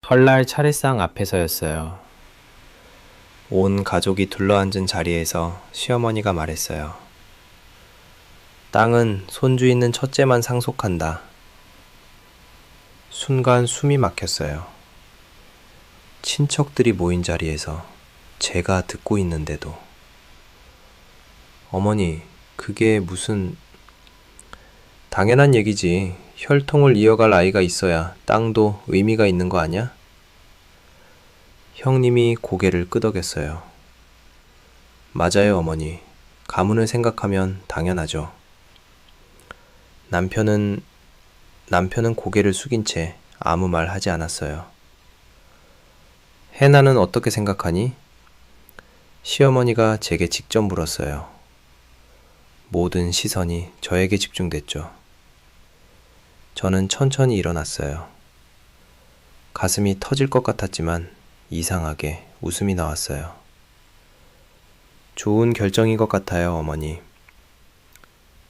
설날 차례상 앞에서였어요. 온 가족이 둘러앉은 자리에서 시어머니가 말했어요. 땅은 손주 있는 첫째만 상속한다. 순간 숨이 막혔어요. 친척들이 모인 자리에서 제가 듣고 있는데도. 어머니, 그게 무슨... 당연한 얘기지. 혈통을 이어갈 아이가 있어야 땅도 의미가 있는 거 아냐? 형님이 고개를 끄덕였어요. 맞아요, 어머니. 가문을 생각하면 당연하죠. 남편은 고개를 숙인 채 아무 말 하지 않았어요. 해나는 어떻게 생각하니? 시어머니가 제게 직접 물었어요. 모든 시선이 저에게 집중됐죠. 저는 천천히 일어났어요. 가슴이 터질 것 같았지만 이상하게 웃음이 나왔어요. 좋은 결정인 것 같아요, 어머니.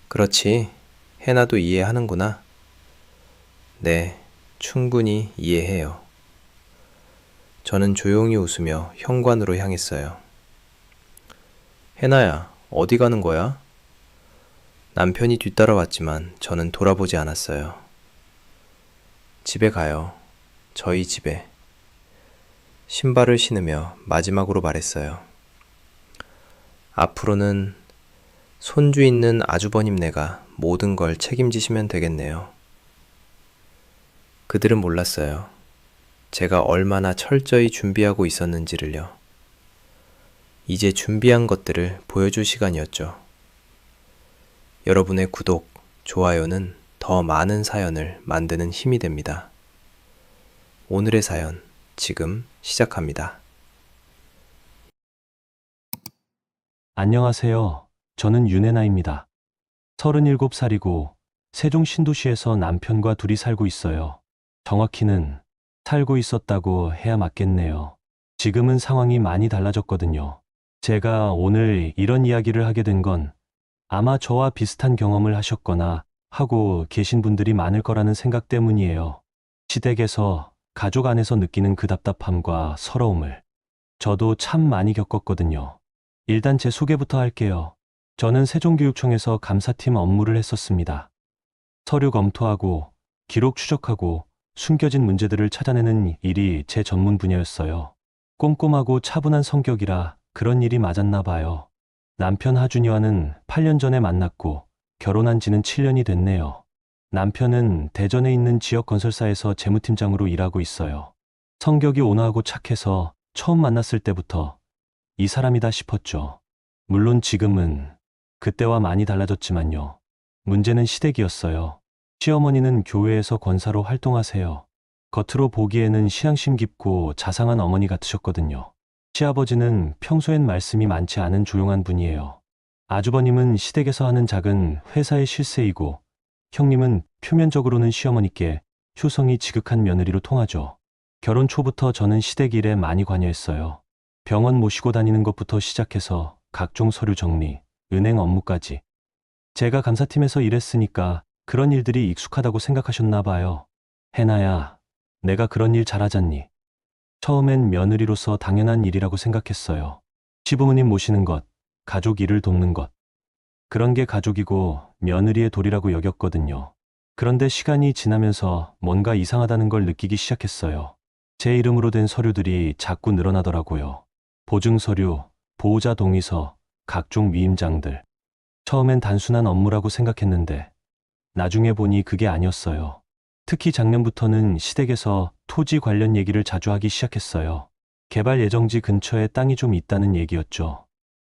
그렇지, 해나도 이해하는구나. 네, 충분히 이해해요. 저는 조용히 웃으며 현관으로 향했어요. 해나야, 어디 가는 거야? 남편이 뒤따라왔지만 저는 돌아보지 않았어요. 집에 가요. 저희 집에. 신발을 신으며 마지막으로 말했어요. 앞으로는 손주 있는 아주버님네가 모든 걸 책임지시면 되겠네요. 그들은 몰랐어요. 제가 얼마나 철저히 준비하고 있었는지를요. 이제 준비한 것들을 보여줄 시간이었죠. 여러분의 구독, 좋아요는 더 많은 사연을 만드는 힘이 됩니다. 오늘의 사연, 지금 시작합니다. 안녕하세요. 저는 윤혜나입니다. 37살이고 세종 신도시에서 남편과 둘이 살고 있어요. 정확히는 살고 있었다고 해야 맞겠네요. 지금은 상황이 많이 달라졌거든요. 제가 오늘 이런 이야기를 하게 된 건 아마 저와 비슷한 경험을 하셨거나 하고 계신 분들이 많을 거라는 생각 때문이에요. 시댁에서 가족 안에서 느끼는 그 답답함과 서러움을 저도 참 많이 겪었거든요. 일단 제 소개부터 할게요. 저는 세종교육청에서 감사팀 업무를 했었습니다. 서류 검토하고 기록 추적하고 숨겨진 문제들을 찾아내는 일이 제 전문 분야였어요. 꼼꼼하고 차분한 성격이라 그런 일이 맞았나 봐요. 남편 하준이와는 8년 전에 만났고 결혼한 지는 7년이 됐네요. 남편은 대전에 있는 지역 건설사에서 재무팀장으로 일하고 있어요. 성격이 온화하고 착해서 처음 만났을 때부터 이 사람이다 싶었죠. 물론 지금은 그때와 많이 달라졌지만요. 문제는 시댁이었어요. 시어머니는 교회에서 권사로 활동하세요. 겉으로 보기에는 신앙심 깊고 자상한 어머니 같으셨거든요. 시아버지는 평소엔 말씀이 많지 않은 조용한 분이에요. 아주버님은 시댁에서 하는 작은 회사의 실세이고 형님은 표면적으로는 시어머니께 효성이 지극한 며느리로 통하죠. 결혼 초부터 저는 시댁 일에 많이 관여했어요. 병원 모시고 다니는 것부터 시작해서 각종 서류 정리, 은행 업무까지. 제가 감사팀에서 일했으니까 그런 일들이 익숙하다고 생각하셨나 봐요. 해나야, 내가 그런 일 잘하잖니. 처음엔 며느리로서 당연한 일이라고 생각했어요. 시부모님 모시는 것, 가족 일을 돕는 것. 그런 게 가족이고 며느리의 도리라고 여겼거든요. 그런데 시간이 지나면서 뭔가 이상하다는 걸 느끼기 시작했어요. 제 이름으로 된 서류들이 자꾸 늘어나더라고요. 보증 서류, 보호자 동의서, 각종 위임장들. 처음엔 단순한 업무라고 생각했는데 나중에 보니 그게 아니었어요. 특히 작년부터는 시댁에서 토지 관련 얘기를 자주 하기 시작했어요. 개발 예정지 근처에 땅이 좀 있다는 얘기였죠.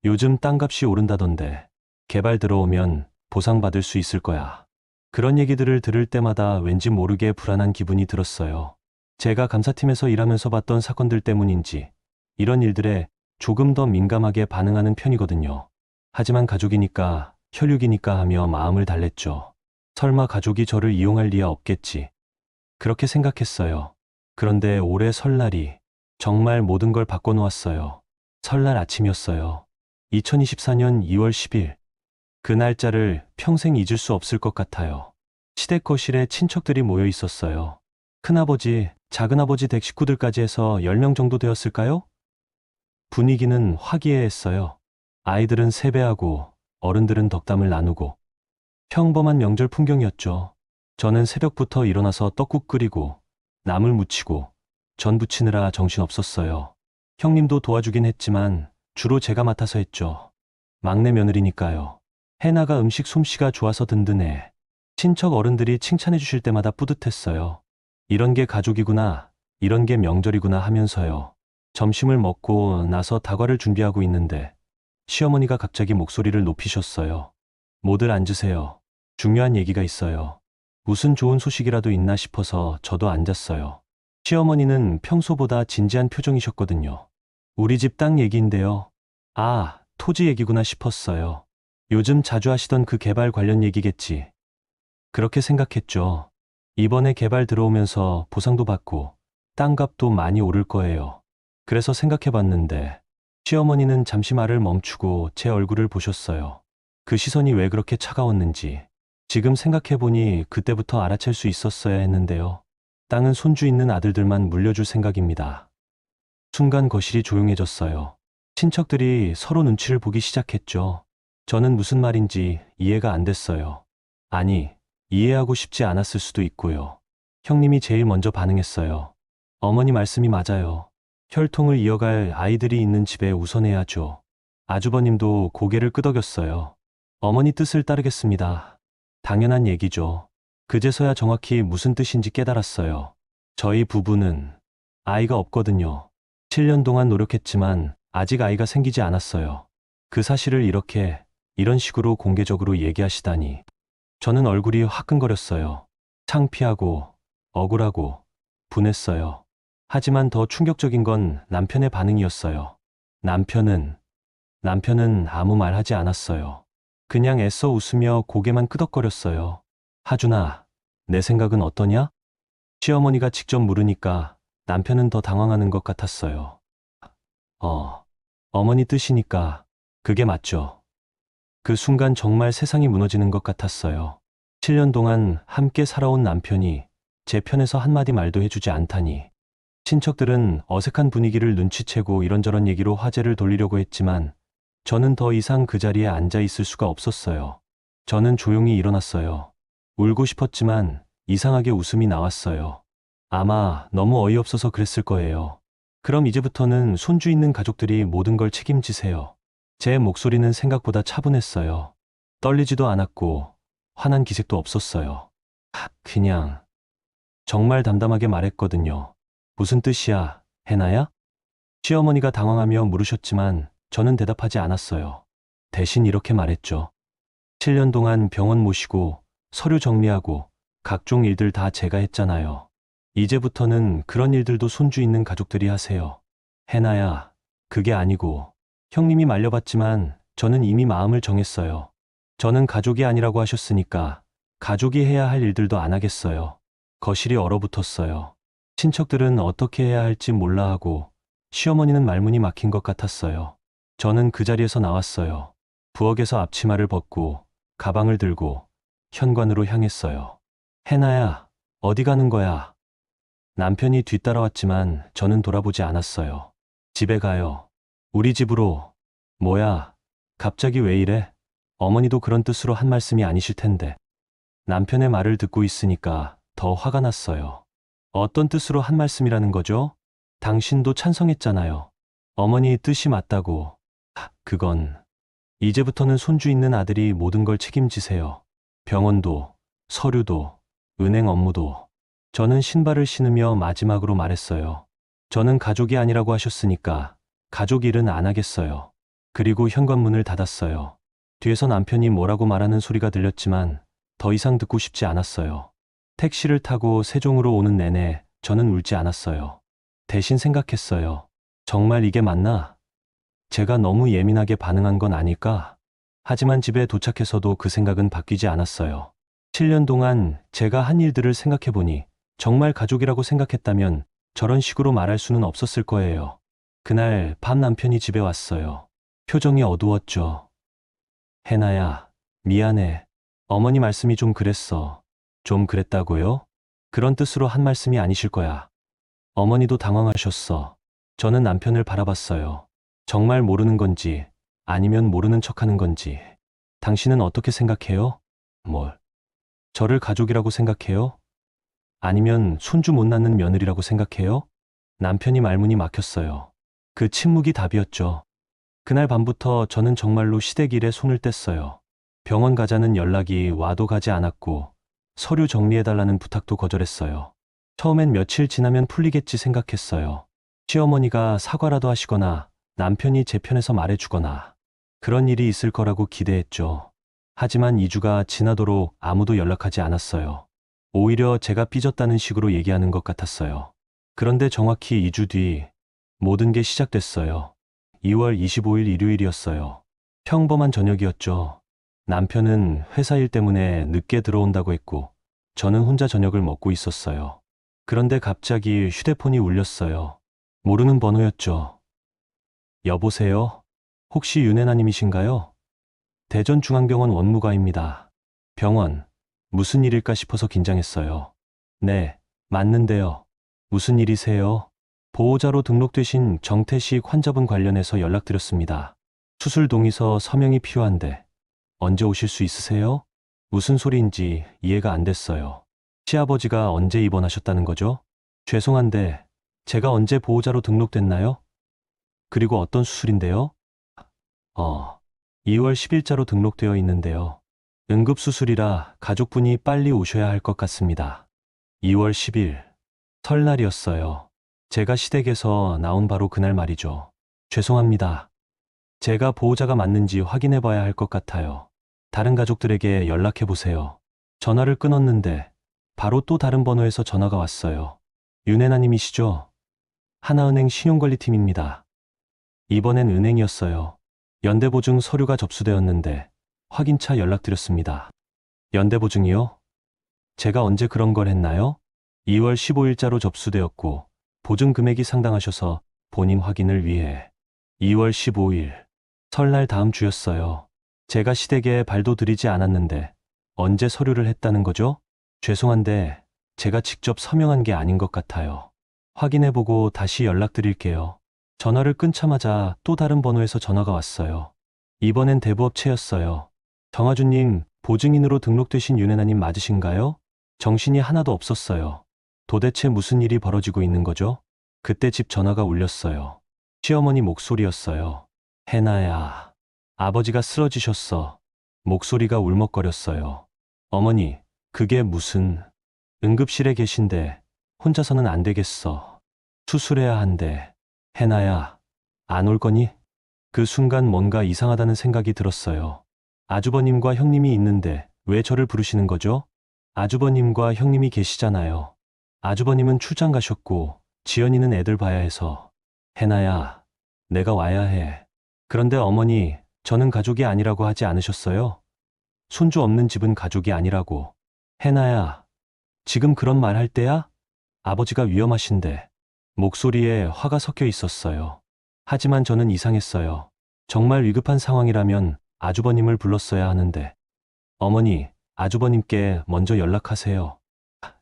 요즘 땅값이 오른다던데 개발 들어오면 보상받을 수 있을 거야. 그런 얘기들을 들을 때마다 왠지 모르게 불안한 기분이 들었어요. 제가 감사팀에서 일하면서 봤던 사건들 때문인지 이런 일들에 조금 더 민감하게 반응하는 편이거든요. 하지만 가족이니까, 혈육이니까 하며 마음을 달랬죠. 설마 가족이 저를 이용할 리야 없겠지. 그렇게 생각했어요. 그런데 올해 설날이 정말 모든 걸 바꿔놓았어요. 설날 아침이었어요. 2024년 2월 10일. 그 날짜를 평생 잊을 수 없을 것 같아요. 시댁 거실에 친척들이 모여 있었어요. 큰아버지, 작은아버지 댁 식구들까지 해서 10명 정도 되었을까요? 분위기는 화기애애했어요. 아이들은 세배하고 어른들은 덕담을 나누고 평범한 명절 풍경이었죠. 저는 새벽부터 일어나서 떡국 끓이고 나물 무치고 전 부치느라 정신없었어요. 형님도 도와주긴 했지만 주로 제가 맡아서 했죠. 막내 며느리니까요. 해나가 음식 솜씨가 좋아서 든든해. 친척 어른들이 칭찬해 주실 때마다 뿌듯했어요. 이런 게 가족이구나, 이런 게 명절이구나 하면서요. 점심을 먹고 나서 다과를 준비하고 있는데 시어머니가 갑자기 목소리를 높이셨어요. 모두 앉으세요. 중요한 얘기가 있어요. 무슨 좋은 소식이라도 있나 싶어서 저도 앉았어요. 시어머니는 평소보다 진지한 표정이셨거든요. 우리 집 땅 얘기인데요. 아, 토지 얘기구나 싶었어요. 요즘 자주 하시던 그 개발 관련 얘기겠지. 그렇게 생각했죠. 이번에 개발 들어오면서 보상도 받고 땅값도 많이 오를 거예요. 그래서 생각해 봤는데 시어머니는 잠시 말을 멈추고 제 얼굴을 보셨어요. 그 시선이 왜 그렇게 차가웠는지 지금 생각해 보니 그때부터 알아챌 수 있었어야 했는데요. 땅은 손주 있는 아들들만 물려줄 생각입니다. 순간 거실이 조용해졌어요. 친척들이 서로 눈치를 보기 시작했죠. 저는 무슨 말인지 이해가 안 됐어요. 아니, 이해하고 싶지 않았을 수도 있고요. 형님이 제일 먼저 반응했어요. 어머니 말씀이 맞아요. 혈통을 이어갈 아이들이 있는 집에 우선해야죠. 아주버님도 고개를 끄덕였어요. 어머니 뜻을 따르겠습니다. 당연한 얘기죠. 그제서야 정확히 무슨 뜻인지 깨달았어요. 저희 부부는 아이가 없거든요. 7년 동안 노력했지만 아직 아이가 생기지 않았어요. 그 사실을 이런 식으로 공개적으로 얘기하시다니. 저는 얼굴이 화끈거렸어요. 창피하고, 억울하고, 분했어요. 하지만 더 충격적인 건 남편의 반응이었어요. 남편은 아무 말 하지 않았어요. 그냥 애써 웃으며 고개만 끄덕거렸어요. 하준아, 내 생각은 어떠냐? 시어머니가 직접 물으니까 남편은 더 당황하는 것 같았어요. 어머니 뜻이니까 그게 맞죠. 그 순간 정말 세상이 무너지는 것 같았어요. 7년 동안 함께 살아온 남편이 제 편에서 한마디 말도 해주지 않다니. 친척들은 어색한 분위기를 눈치채고 이런저런 얘기로 화제를 돌리려고 했지만 저는 더 이상 그 자리에 앉아 있을 수가 없었어요. 저는 조용히 일어났어요. 울고 싶었지만 이상하게 웃음이 나왔어요. 아마 너무 어이없어서 그랬을 거예요. 그럼 이제부터는 손주 있는 가족들이 모든 걸 책임지세요. 제 목소리는 생각보다 차분했어요. 떨리지도 않았고 화난 기색도 없었어요. 그냥 정말 담담하게 말했거든요. 무슨 뜻이야, 해나야? 시어머니가 당황하며 물으셨지만 저는 대답하지 않았어요. 대신 이렇게 말했죠. 7년 동안 병원 모시고 서류 정리하고 각종 일들 다 제가 했잖아요. 이제부터는 그런 일들도 손주 있는 가족들이 하세요. 해나야, 그게 아니고 형님이 말려봤지만 저는 이미 마음을 정했어요. 저는 가족이 아니라고 하셨으니까 가족이 해야 할 일들도 안 하겠어요. 거실이 얼어붙었어요. 친척들은 어떻게 해야 할지 몰라 하고 시어머니는 말문이 막힌 것 같았어요. 저는 그 자리에서 나왔어요. 부엌에서 앞치마를 벗고 가방을 들고 현관으로 향했어요. 해나야, 어디 가는 거야? 남편이 뒤따라왔지만 저는 돌아보지 않았어요. 집에 가요. 우리 집으로. 뭐야, 갑자기 왜 이래? 어머니도 그런 뜻으로 한 말씀이 아니실 텐데. 남편의 말을 듣고 있으니까 더 화가 났어요. 어떤 뜻으로 한 말씀이라는 거죠? 당신도 찬성했잖아요. 어머니 뜻이 맞다고. 그건 이제부터는 손주 있는 아들이 모든 걸 책임지세요. 병원도, 서류도, 은행 업무도. 저는 신발을 신으며 마지막으로 말했어요. 저는 가족이 아니라고 하셨으니까 가족 일은 안 하겠어요. 그리고 현관문을 닫았어요. 뒤에서 남편이 뭐라고 말하는 소리가 들렸지만 더 이상 듣고 싶지 않았어요. 택시를 타고 세종으로 오는 내내 저는 울지 않았어요. 대신 생각했어요. 정말 이게 맞나? 제가 너무 예민하게 반응한 건 아닐까? 하지만 집에 도착해서도 그 생각은 바뀌지 않았어요. 7년 동안 제가 한 일들을 생각해보니 정말 가족이라고 생각했다면 저런 식으로 말할 수는 없었을 거예요. 그날 밤 남편이 집에 왔어요. 표정이 어두웠죠. 해나야, 미안해. 어머니 말씀이 좀 그랬어. 좀 그랬다고요? 그런 뜻으로 한 말씀이 아니실 거야. 어머니도 당황하셨어. 저는 남편을 바라봤어요. 정말 모르는 건지 아니면 모르는 척하는 건지. 당신은 어떻게 생각해요? 뭘? 저를 가족이라고 생각해요? 아니면 손주 못 낳는 며느리라고 생각해요? 남편이 말문이 막혔어요. 그 침묵이 답이었죠. 그날 밤부터 저는 정말로 시댁일에 손을 뗐어요. 병원 가자는 연락이 와도 가지 않았고 서류 정리해달라는 부탁도 거절했어요. 처음엔 며칠 지나면 풀리겠지 생각했어요. 시어머니가 사과라도 하시거나 남편이 제 편에서 말해주거나 그런 일이 있을 거라고 기대했죠. 하지만 2주가 지나도록 아무도 연락하지 않았어요. 오히려 제가 삐졌다는 식으로 얘기하는 것 같았어요. 그런데 정확히 2주 뒤 모든 게 시작됐어요. 2월 25일 일요일이었어요. 평범한 저녁이었죠. 남편은 회사 일 때문에 늦게 들어온다고 했고 저는 혼자 저녁을 먹고 있었어요. 그런데 갑자기 휴대폰이 울렸어요. 모르는 번호였죠. 여보세요? 혹시 윤혜나님이신가요? 대전중앙병원 원무과입니다. 병원, 무슨 일일까 싶어서 긴장했어요. 네, 맞는데요. 무슨 일이세요? 보호자로 등록되신 정태식 환자분 관련해서 연락드렸습니다. 수술 동의서 서명이 필요한데 언제 오실 수 있으세요? 무슨 소리인지 이해가 안 됐어요. 시아버지가 언제 입원하셨다는 거죠? 죄송한데 제가 언제 보호자로 등록됐나요? 그리고 어떤 수술인데요? 2월 10일자로 등록되어 있는데요. 응급수술이라 가족분이 빨리 오셔야 할 것 같습니다. 2월 10일, 설날이었어요. 제가 시댁에서 나온 바로 그날 말이죠. 죄송합니다. 제가 보호자가 맞는지 확인해 봐야 할 것 같아요. 다른 가족들에게 연락해 보세요. 전화를 끊었는데 바로 또 다른 번호에서 전화가 왔어요. 윤혜나님이시죠? 하나은행 신용관리팀입니다. 이번엔 은행이었어요. 연대보증 서류가 접수되었는데 확인차 연락드렸습니다. 연대보증이요? 제가 언제 그런 걸 했나요? 2월 15일자로 접수되었고 보증 금액이 상당하셔서 본인 확인을 위해 2월 15일 설날 다음 주였어요. 제가 시댁에 발도 들이지 않았는데 언제 서류를 했다는 거죠? 죄송한데 제가 직접 서명한 게 아닌 것 같아요. 확인해보고 다시 연락드릴게요. 전화를 끊자마자 또 다른 번호에서 전화가 왔어요. 이번엔 대부업체였어요. 정아주님, 보증인으로 등록되신 윤혜나님 맞으신가요? 정신이 하나도 없었어요. 도대체 무슨 일이 벌어지고 있는 거죠? 그때 집 전화가 울렸어요. 시어머니 목소리였어요. 혜나야, 아버지가 쓰러지셨어. 목소리가 울먹거렸어요. 어머니, 그게 무슨... 응급실에 계신데 혼자서는 안 되겠어. 수술해야 한대. 혜나야, 안 올 거니? 그 순간 뭔가 이상하다는 생각이 들었어요. 아주버님과 형님이 있는데 왜 저를 부르시는 거죠? 아주버님과 형님이 계시잖아요. 아주버님은 출장 가셨고 지연이는 애들 봐야 해서. 혜나야, 내가 와야 해. 그런데 어머니, 저는 가족이 아니라고 하지 않으셨어요? 손주 없는 집은 가족이 아니라고. 혜나야, 지금 그런 말 할 때야? 아버지가 위험하신데. 목소리에 화가 섞여 있었어요. 하지만 저는 이상했어요. 정말 위급한 상황이라면 아주버님을 불렀어야 하는데. 어머니, 아주버님께 먼저 연락하세요.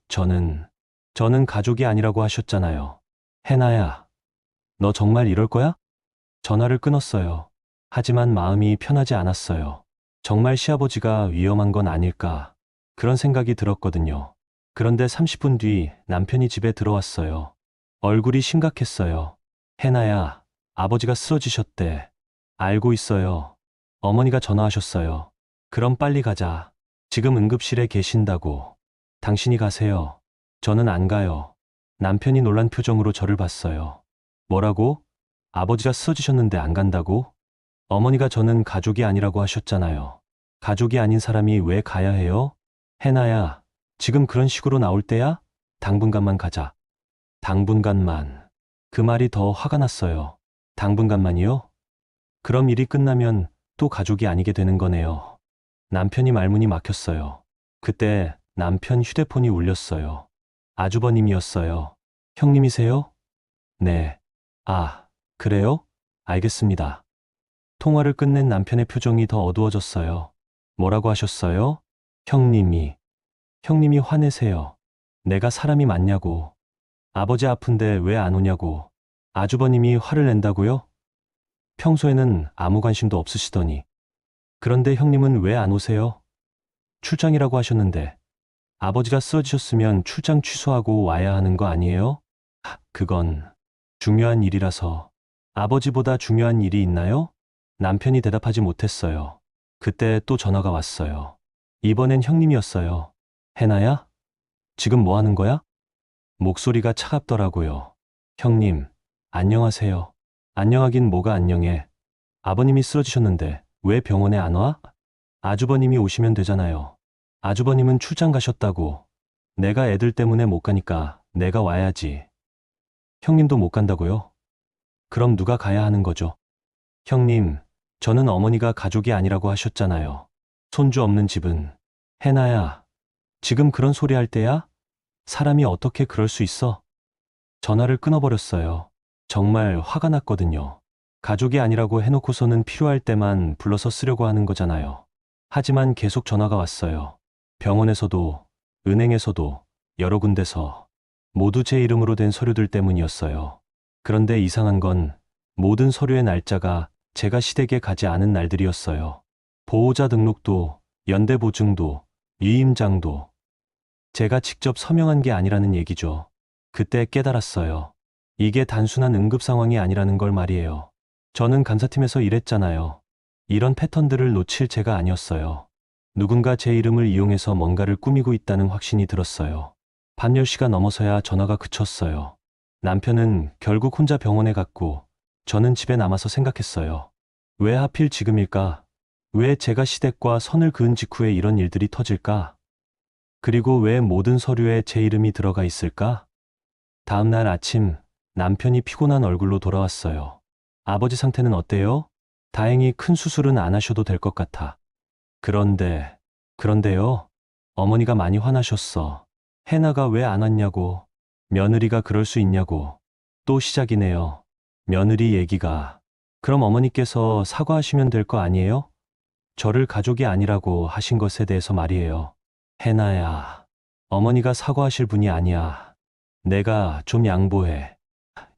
저는 가족이 아니라고 하셨잖아요. 혜나야, 너 정말 이럴 거야? 전화를 끊었어요. 하지만 마음이 편하지 않았어요. 정말 시아버지가 위험한 건 아닐까. 그런 생각이 들었거든요. 그런데 30분 뒤 남편이 집에 들어왔어요. 얼굴이 심각했어요. 혜나야, 아버지가 쓰러지셨대. 알고 있어요. 어머니가 전화하셨어요. 그럼 빨리 가자. 지금 응급실에 계신다고. 당신이 가세요. 저는 안 가요. 남편이 놀란 표정으로 저를 봤어요. 뭐라고? 아버지가 쓰러지셨는데 안 간다고? 어머니가 저는 가족이 아니라고 하셨잖아요. 가족이 아닌 사람이 왜 가야 해요? 혜나야, 지금 그런 식으로 나올 때야? 당분간만 가자. 당분간만. 그 말이 더 화가 났어요. 당분간만이요? 그럼 일이 끝나면 또 가족이 아니게 되는 거네요. 남편이 말문이 막혔어요. 그때 남편 휴대폰이 울렸어요. 아주버님이었어요. 형님이세요? 네. 아, 그래요? 알겠습니다. 통화를 끝낸 남편의 표정이 더 어두워졌어요. 뭐라고 하셨어요? 형님이 화내세요. 내가 사람이 맞냐고. 아버지 아픈데 왜 안 오냐고. 아주버님이 화를 낸다고요? 평소에는 아무 관심도 없으시더니. 그런데 형님은 왜 안 오세요? 출장이라고 하셨는데. 아버지가 쓰러지셨으면 출장 취소하고 와야 하는 거 아니에요? 그건 중요한 일이라서. 아버지보다 중요한 일이 있나요? 남편이 대답하지 못했어요. 그때 또 전화가 왔어요. 이번엔 형님이었어요. 해나야? 지금 뭐 하는 거야? 목소리가 차갑더라고요. 형님, 안녕하세요. 안녕하긴 뭐가 안녕해. 아버님이 쓰러지셨는데 왜 병원에 안 와? 아주버님이 오시면 되잖아요. 아주버님은 출장 가셨다고. 내가 애들 때문에 못 가니까 내가 와야지. 형님도 못 간다고요? 그럼 누가 가야 하는 거죠? 형님, 저는 어머니가 가족이 아니라고 하셨잖아요. 손주 없는 집은. 해나야, 지금 그런 소리 할 때야? 사람이 어떻게 그럴 수 있어? 전화를 끊어버렸어요. 정말 화가 났거든요. 가족이 아니라고 해놓고서는 필요할 때만 불러서 쓰려고 하는 거잖아요. 하지만 계속 전화가 왔어요. 병원에서도, 은행에서도, 여러 군데서 모두 제 이름으로 된 서류들 때문이었어요. 그런데 이상한 건 모든 서류의 날짜가 제가 시댁에 가지 않은 날들이었어요. 보호자 등록도, 연대보증도, 위임장도 제가 직접 서명한 게 아니라는 얘기죠. 그때 깨달았어요. 이게 단순한 응급 상황이 아니라는 걸 말이에요. 저는 감사팀에서 일했잖아요. 이런 패턴들을 놓칠 제가 아니었어요. 누군가 제 이름을 이용해서 뭔가를 꾸미고 있다는 확신이 들었어요. 밤 10시가 넘어서야 전화가 그쳤어요. 남편은 결국 혼자 병원에 갔고 저는 집에 남아서 생각했어요. 왜 하필 지금일까? 왜 제가 시댁과 선을 그은 직후에 이런 일들이 터질까? 그리고 왜 모든 서류에 제 이름이 들어가 있을까? 다음 날 아침 남편이 피곤한 얼굴로 돌아왔어요. 아버지 상태는 어때요? 다행히 큰 수술은 안 하셔도 될 것 같아. 그런데요? 어머니가 많이 화나셨어. 해나가 왜 안 왔냐고. 며느리가 그럴 수 있냐고. 또 시작이네요. 며느리 얘기가. 그럼 어머니께서 사과하시면 될 거 아니에요? 저를 가족이 아니라고 하신 것에 대해서 말이에요. 해나야, 어머니가 사과하실 분이 아니야. 내가 좀 양보해.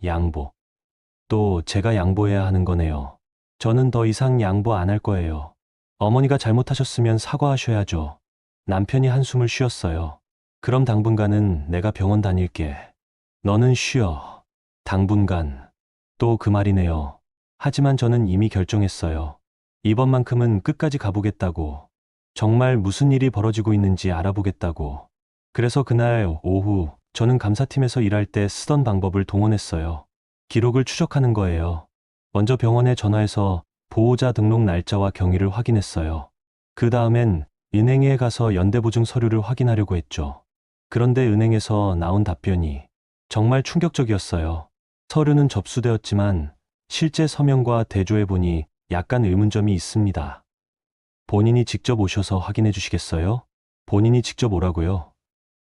양보. 또 제가 양보해야 하는 거네요. 저는 더 이상 양보 안 할 거예요. 어머니가 잘못하셨으면 사과하셔야죠. 남편이 한숨을 쉬었어요. 그럼 당분간은 내가 병원 다닐게. 너는 쉬어. 당분간. 또 그 말이네요. 하지만 저는 이미 결정했어요. 이번만큼은 끝까지 가보겠다고. 정말 무슨 일이 벌어지고 있는지 알아보겠다고. 그래서 그날 오후 저는 감사팀에서 일할 때 쓰던 방법을 동원했어요. 기록을 추적하는 거예요. 먼저 병원에 전화해서 보호자 등록 날짜와 경위를 확인했어요. 그 다음엔 은행에 가서 연대보증 서류를 확인하려고 했죠. 그런데 은행에서 나온 답변이 정말 충격적이었어요. 서류는 접수되었지만 실제 서명과 대조해보니 약간 의문점이 있습니다. 본인이 직접 오셔서 확인해 주시겠어요? 본인이 직접 오라고요?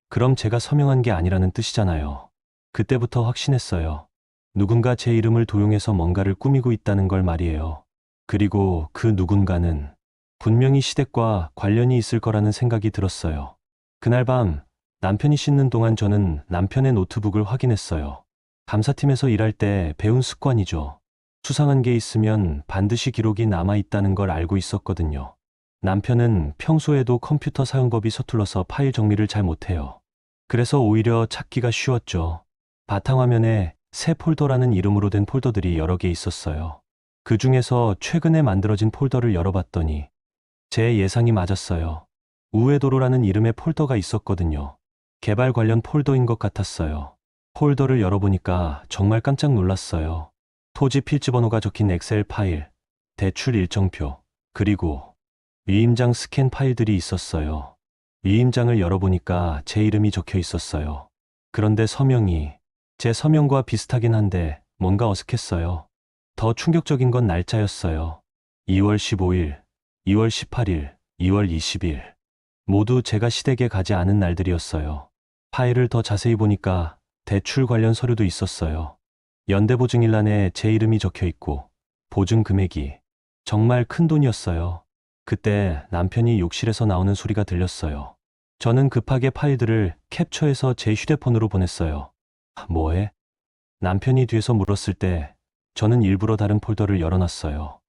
그럼 제가 서명한 게 아니라는 뜻이잖아요. 그때부터 확신했어요. 누군가 제 이름을 도용해서 뭔가를 꾸미고 있다는 걸 말이에요. 그리고 그 누군가는 분명히 시댁과 관련이 있을 거라는 생각이 들었어요. 그날 밤 남편이 씻는 동안 저는 남편의 노트북을 확인했어요. 감사팀에서 일할 때 배운 습관이죠. 수상한 게 있으면 반드시 기록이 남아있다는 걸 알고 있었거든요. 남편은 평소에도 컴퓨터 사용법이 서툴러서 파일 정리를 잘 못해요. 그래서 오히려 찾기가 쉬웠죠. 바탕화면에 새 폴더라는 이름으로 된 폴더들이 여러 개 있었어요. 그 중에서 최근에 만들어진 폴더를 열어봤더니 제 예상이 맞았어요. 우회도로라는 이름의 폴더가 있었거든요. 개발 관련 폴더인 것 같았어요. 폴더를 열어보니까 정말 깜짝 놀랐어요. 토지 필지 번호가 적힌 엑셀 파일, 대출 일정표, 그리고 위임장 스캔 파일들이 있었어요. 위임장을 열어보니까 제 이름이 적혀 있었어요. 그런데 서명이 제 서명과 비슷하긴 한데 뭔가 어색했어요. 더 충격적인 건 날짜였어요. 2월 15일, 2월 18일, 2월 20일. 모두 제가 시댁에 가지 않은 날들이었어요. 파일을 더 자세히 보니까 대출 관련 서류도 있었어요. 연대보증일란에 제 이름이 적혀 있고 보증 금액이 정말 큰 돈이었어요. 그때 남편이 욕실에서 나오는 소리가 들렸어요. 저는 급하게 파일들을 캡처해서 제 휴대폰으로 보냈어요. 뭐해? 남편이 뒤에서 물었을 때 저는 일부러 다른 폴더를 열어놨어요.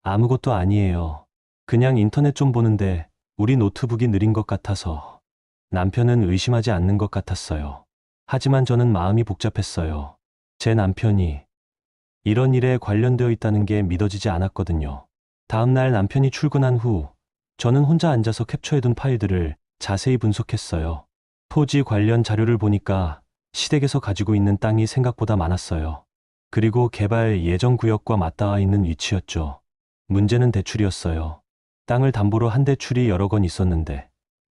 아무것도 아니에요. 그냥 인터넷 좀 보는데 우리 노트북이 느린 것 같아서. 남편은 의심하지 않는 것 같았어요. 하지만 저는 마음이 복잡했어요. 제 남편이 이런 일에 관련되어 있다는 게 믿어지지 않았거든요. 다음 날 남편이 출근한 후 저는 혼자 앉아서 캡처해둔 파일들을 자세히 분석했어요. 토지 관련 자료를 보니까 시댁에서 가지고 있는 땅이 생각보다 많았어요. 그리고 개발 예정 구역과 맞닿아 있는 위치였죠. 문제는 대출이었어요. 땅을 담보로 한 대출이 여러 건 있었는데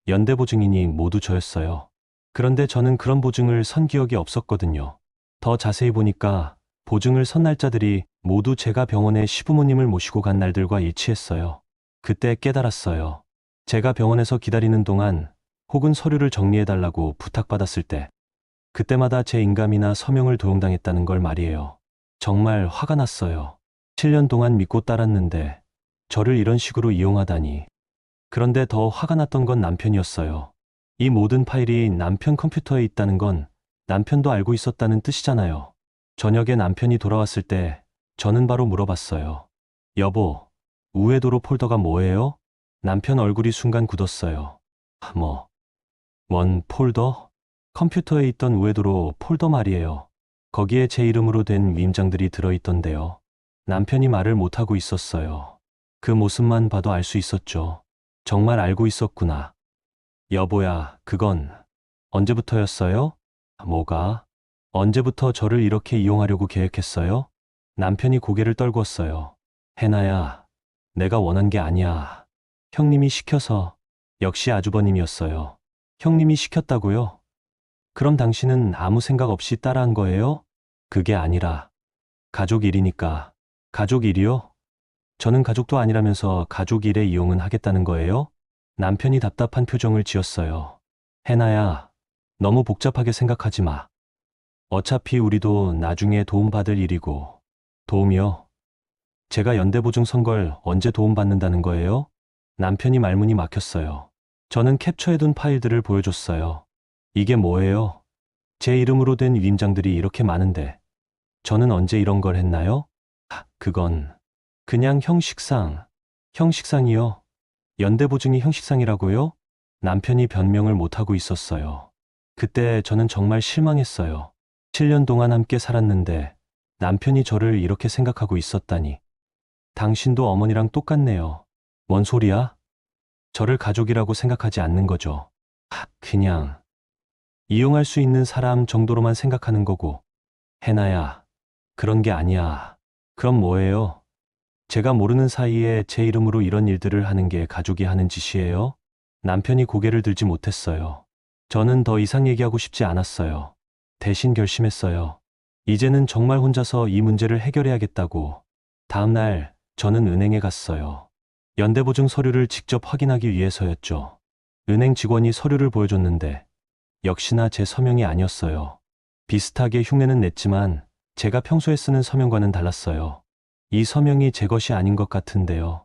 연대 보증인이 모두 저였어요. 그런데 저는 그런 보증을 선 기억이 없었거든요. 더 자세히 보니까 보증을 선 날짜들이 모두 제가 병원에 시부모님을 모시고 간 날들과 일치했어요. 그때 깨달았어요. 제가 병원에서 기다리는 동안 혹은 서류를 정리해달라고 부탁받았을 때 그때마다 제 인감이나 서명을 도용당했다는 걸 말이에요. 정말 화가 났어요. 7년 동안 믿고 따랐는데 저를 이런 식으로 이용하다니. 그런데 더 화가 났던 건 남편이었어요. 이 모든 파일이 남편 컴퓨터에 있다는 건 남편도 알고 있었다는 뜻이잖아요. 저녁에 남편이 돌아왔을 때 저는 바로 물어봤어요. 여보, 우회도로 폴더가 뭐예요? 남편 얼굴이 순간 굳었어요. 뭔 폴더? 컴퓨터에 있던 우회도로 폴더 말이에요. 거기에 제 이름으로 된 위임장들이 들어있던데요. 남편이 말을 못하고 있었어요. 그 모습만 봐도 알 수 있었죠. 정말 알고 있었구나. 여보야, 그건 언제부터였어요? 뭐가? 언제부터 저를 이렇게 이용하려고 계획했어요? 남편이 고개를 떨궜어요. 해나야, 내가 원한 게 아니야. 형님이 시켜서. 역시 아주버님이었어요. 형님이 시켰다고요? 그럼 당신은 아무 생각 없이 따라한 거예요? 그게 아니라 가족 일이니까. 가족 일이요? 저는 가족도 아니라면서 가족 일에 이용은 하겠다는 거예요? 남편이 답답한 표정을 지었어요. 해나야, 너무 복잡하게 생각하지 마. 어차피 우리도 나중에 도움받을 일이고. 도움이요? 제가 연대보증 선 걸 언제 도움받는다는 거예요? 남편이 말문이 막혔어요. 저는 캡처해둔 파일들을 보여줬어요. 이게 뭐예요? 제 이름으로 된 위임장들이 이렇게 많은데 저는 언제 이런 걸 했나요? 그건 그냥 형식상. 형식상이요? 연대보증이 형식상이라고요? 남편이 변명을 못하고 있었어요. 그때 저는 정말 실망했어요. 7년 동안 함께 살았는데 남편이 저를 이렇게 생각하고 있었다니. 당신도 어머니랑 똑같네요. 뭔 소리야? 저를 가족이라고 생각하지 않는 거죠. 그냥 이용할 수 있는 사람 정도로만 생각하는 거고. 해나야, 그런 게 아니야. 그럼 뭐예요? 제가 모르는 사이에 제 이름으로 이런 일들을 하는 게 가족이 하는 짓이에요? 남편이 고개를 들지 못했어요. 저는 더 이상 얘기하고 싶지 않았어요. 대신 결심했어요. 이제는 정말 혼자서 이 문제를 해결해야겠다고. 다음 날 저는 은행에 갔어요. 연대보증 서류를 직접 확인하기 위해서였죠. 은행 직원이 서류를 보여줬는데 역시나 제 서명이 아니었어요. 비슷하게 흉내는 냈지만 제가 평소에 쓰는 서명과는 달랐어요. 이 서명이 제 것이 아닌 것 같은데요.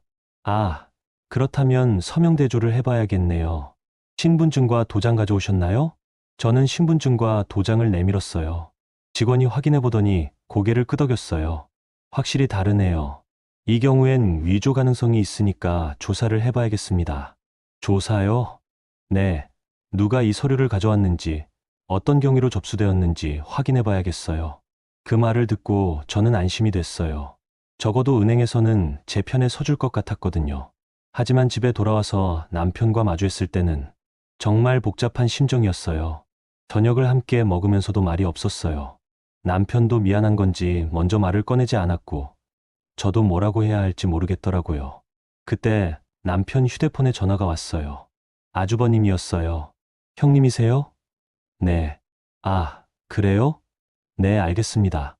그렇다면 서명 대조를 해봐야겠네요. 신분증과 도장 가져오셨나요? 저는 신분증과 도장을 내밀었어요. 직원이 확인해보더니 고개를 끄덕였어요. 확실히 다르네요. 이 경우엔 위조 가능성이 있으니까 조사를 해봐야겠습니다. 조사요? 네. 누가 이 서류를 가져왔는지, 어떤 경위로 접수되었는지 확인해봐야겠어요. 그 말을 듣고 저는 안심이 됐어요. 적어도 은행에서는 제 편에 서줄 것 같았거든요. 하지만 집에 돌아와서 남편과 마주했을 때는 정말 복잡한 심정이었어요. 저녁을 함께 먹으면서도 말이 없었어요. 남편도 미안한 건지 먼저 말을 꺼내지 않았고, 저도 뭐라고 해야 할지 모르겠더라고요. 그때 남편 휴대폰에 전화가 왔어요. 아주버님이었어요. 형님이세요? 네. 그래요? 네, 알겠습니다.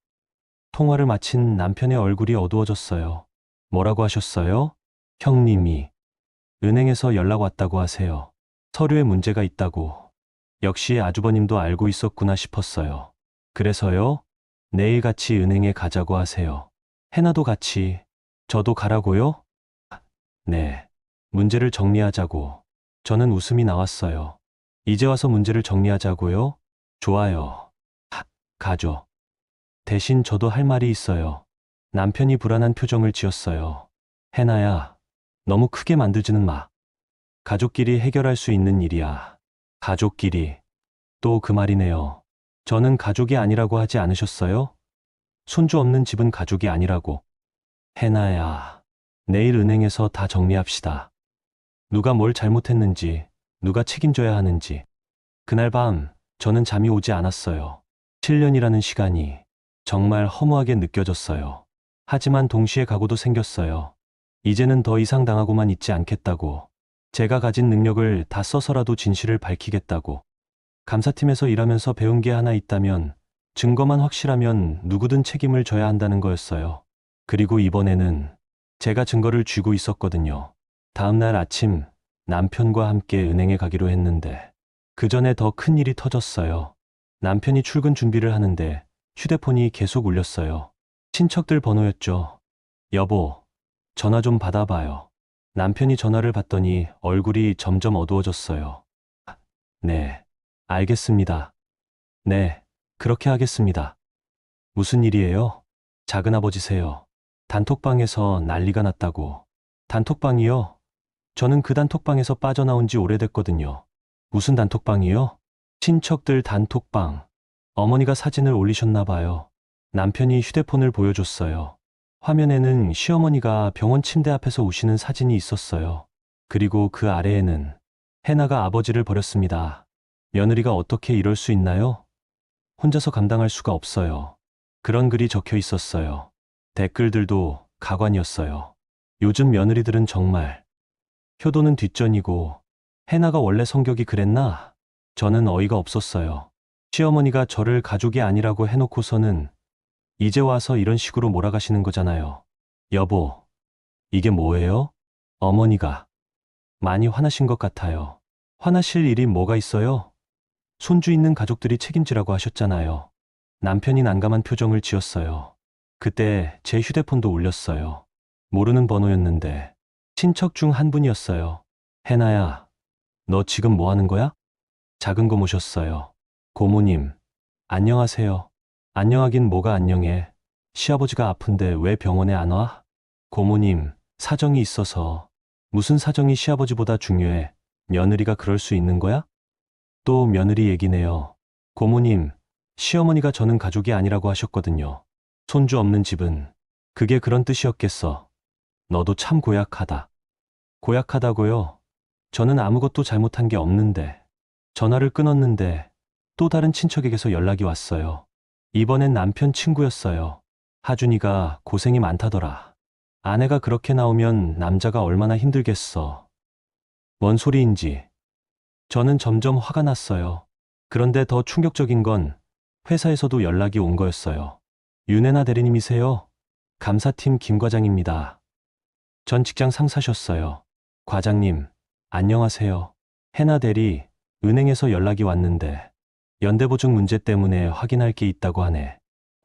통화를 마친 남편의 얼굴이 어두워졌어요. 뭐라고 하셨어요? 형님이 은행에서 연락 왔다고 하세요. 서류에 문제가 있다고. 역시 아주버님도 알고 있었구나 싶었어요. 그래서요? 내일 같이 은행에 가자고 하세요. 해나도 같이. 저도 가라고요? 네. 문제를 정리하자고. 저는 웃음이 나왔어요. 이제 와서 문제를 정리하자고요? 좋아요. 가죠. 대신 저도 할 말이 있어요. 남편이 불안한 표정을 지었어요. 해나야, 너무 크게 만들지는 마. 가족끼리 해결할 수 있는 일이야. 가족끼리. 또 그 말이네요. 저는 가족이 아니라고 하지 않으셨어요? 손주 없는 집은 가족이 아니라고. 해나야, 내일 은행에서 다 정리합시다. 누가 뭘 잘못했는지, 누가 책임져야 하는지. 그날 밤, 저는 잠이 오지 않았어요. 7년이라는 시간이 정말 허무하게 느껴졌어요. 하지만 동시에 각오도 생겼어요. 이제는 더 이상 당하고만 있지 않겠다고. 제가 가진 능력을 다 써서라도 진실을 밝히겠다고. 감사팀에서 일하면서 배운 게 하나 있다면 증거만 확실하면 누구든 책임을 져야 한다는 거였어요. 그리고 이번에는 제가 증거를 쥐고 있었거든요. 다음 날 아침 남편과 함께 은행에 가기로 했는데 그 전에 더 큰 일이 터졌어요. 남편이 출근 준비를 하는데 휴대폰이 계속 울렸어요. 친척들 번호였죠. 여보, 전화 좀 받아봐요. 남편이 전화를 받더니 얼굴이 점점 어두워졌어요. 네, 알겠습니다. 네, 그렇게 하겠습니다. 무슨 일이에요? 작은아버지세요. 단톡방에서 난리가 났다고. 단톡방이요? 저는 그 단톡방에서 빠져나온 지 오래됐거든요. 무슨 단톡방이요? 친척들 단톡방. 어머니가 사진을 올리셨나 봐요. 남편이 휴대폰을 보여줬어요. 화면에는 시어머니가 병원 침대 앞에서 우시는 사진이 있었어요. 그리고 그 아래에는 해나가 아버지를 버렸습니다. 며느리가 어떻게 이럴 수 있나요? 혼자서 감당할 수가 없어요. 그런 글이 적혀 있었어요. 댓글들도 가관이었어요. 요즘 며느리들은 정말 효도는 뒷전이고 해나가 원래 성격이 그랬나? 저는 어이가 없었어요. 시어머니가 저를 가족이 아니라고 해놓고서는 이제 와서 이런 식으로 몰아가시는 거잖아요. 여보, 이게 뭐예요? 어머니가 많이 화나신 것 같아요. 화나실 일이 뭐가 있어요? 손주 있는 가족들이 책임지라고 하셨잖아요. 남편이 난감한 표정을 지었어요. 그때 제 휴대폰도 울렸어요. 모르는 번호였는데 친척 중 한 분이었어요. 해나야, 너 지금 뭐 하는 거야? 작은 거 모셨어요. 고모님, 안녕하세요. 안녕하긴 뭐가 안녕해. 시아버지가 아픈데 왜 병원에 안 와? 고모님, 사정이 있어서. 무슨 사정이 시아버지보다 중요해? 며느리가 그럴 수 있는 거야? 또 며느리 얘기네요. 고모님, 시어머니가 저는 가족이 아니라고 하셨거든요. 손주 없는 집은. 그게 그런 뜻이었겠어. 너도 참 고약하다. 고약하다고요? 저는 아무것도 잘못한 게 없는데. 전화를 끊었는데 또 다른 친척에게서 연락이 왔어요. 이번엔 남편 친구였어요. 하준이가 고생이 많다더라. 아내가 그렇게 나오면 남자가 얼마나 힘들겠어. 뭔 소리인지. 저는 점점 화가 났어요. 그런데 더 충격적인 건 회사에서도 연락이 온 거였어요. 윤혜나 대리님이세요? 감사팀 김 과장입니다. 전 직장 상사셨어요. 과장님, 안녕하세요. 해나 대리, 은행에서 연락이 왔는데 연대보증 문제 때문에 확인할 게 있다고 하네.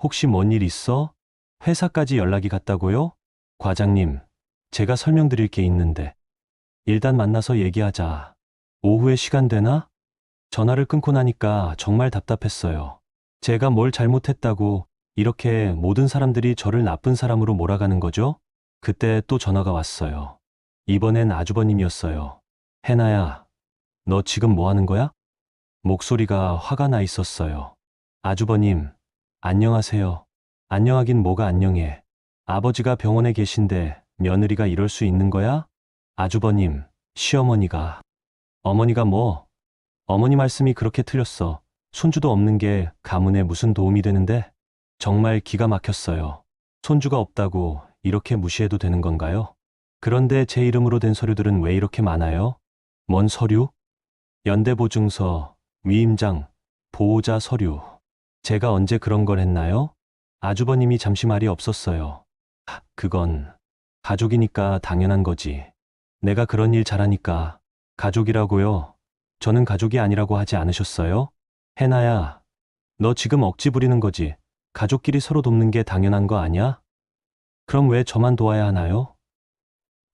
혹시 뭔 일 있어? 회사까지 연락이 갔다고요? 과장님, 제가 설명드릴 게 있는데 일단 만나서 얘기하자. 오후에 시간 되나? 전화를 끊고 나니까 정말 답답했어요. 제가 뭘 잘못했다고 이렇게 모든 사람들이 저를 나쁜 사람으로 몰아가는 거죠? 그때 또 전화가 왔어요. 이번엔 아주버님이었어요. 해나야, 너 지금 뭐 하는 거야? 목소리가 화가 나 있었어요. 아주버님, 안녕하세요. 안녕하긴 뭐가 안녕해. 아버지가 병원에 계신데 며느리가 이럴 수 있는 거야? 아주버님, 시어머니가. 어머니가 뭐? 어머니 말씀이 그렇게 틀렸어. 손주도 없는 게 가문에 무슨 도움이 되는데? 정말 기가 막혔어요. 손주가 없다고 이렇게 무시해도 되는 건가요? 그런데 제 이름으로 된 서류들은 왜 이렇게 많아요? 뭔 서류? 연대보증서, 위임장, 보호자 서류. 제가 언제 그런 걸 했나요? 아주버님이 잠시 말이 없었어요. 그건 가족이니까 당연한 거지. 내가 그런 일 잘하니까. 가족이라고요? 저는 가족이 아니라고 하지 않으셨어요? 해나야, 너 지금 억지 부리는 거지. 가족끼리 서로 돕는 게 당연한 거 아니야? 그럼 왜 저만 도와야 하나요?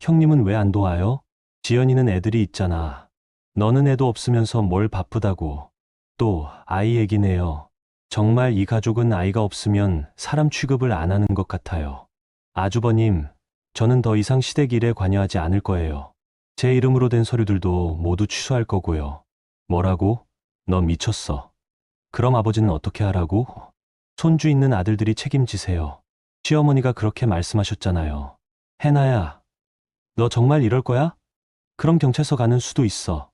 형님은 왜 안 도와요? 지연이는 애들이 있잖아. 너는 애도 없으면서 뭘 바쁘다고. 또 아이 얘기네요. 정말 이 가족은 아이가 없으면 사람 취급을 안 하는 것 같아요. 아주버님, 저는 더 이상 시댁 일에 관여하지 않을 거예요. 제 이름으로 된 서류들도 모두 취소할 거고요. 뭐라고? 너 미쳤어. 그럼 아버지는 어떻게 하라고? 손주 있는 아들들이 책임지세요. 시어머니가 그렇게 말씀하셨잖아요. 해나야, 너 정말 이럴 거야? 그럼 경찰서 가는 수도 있어.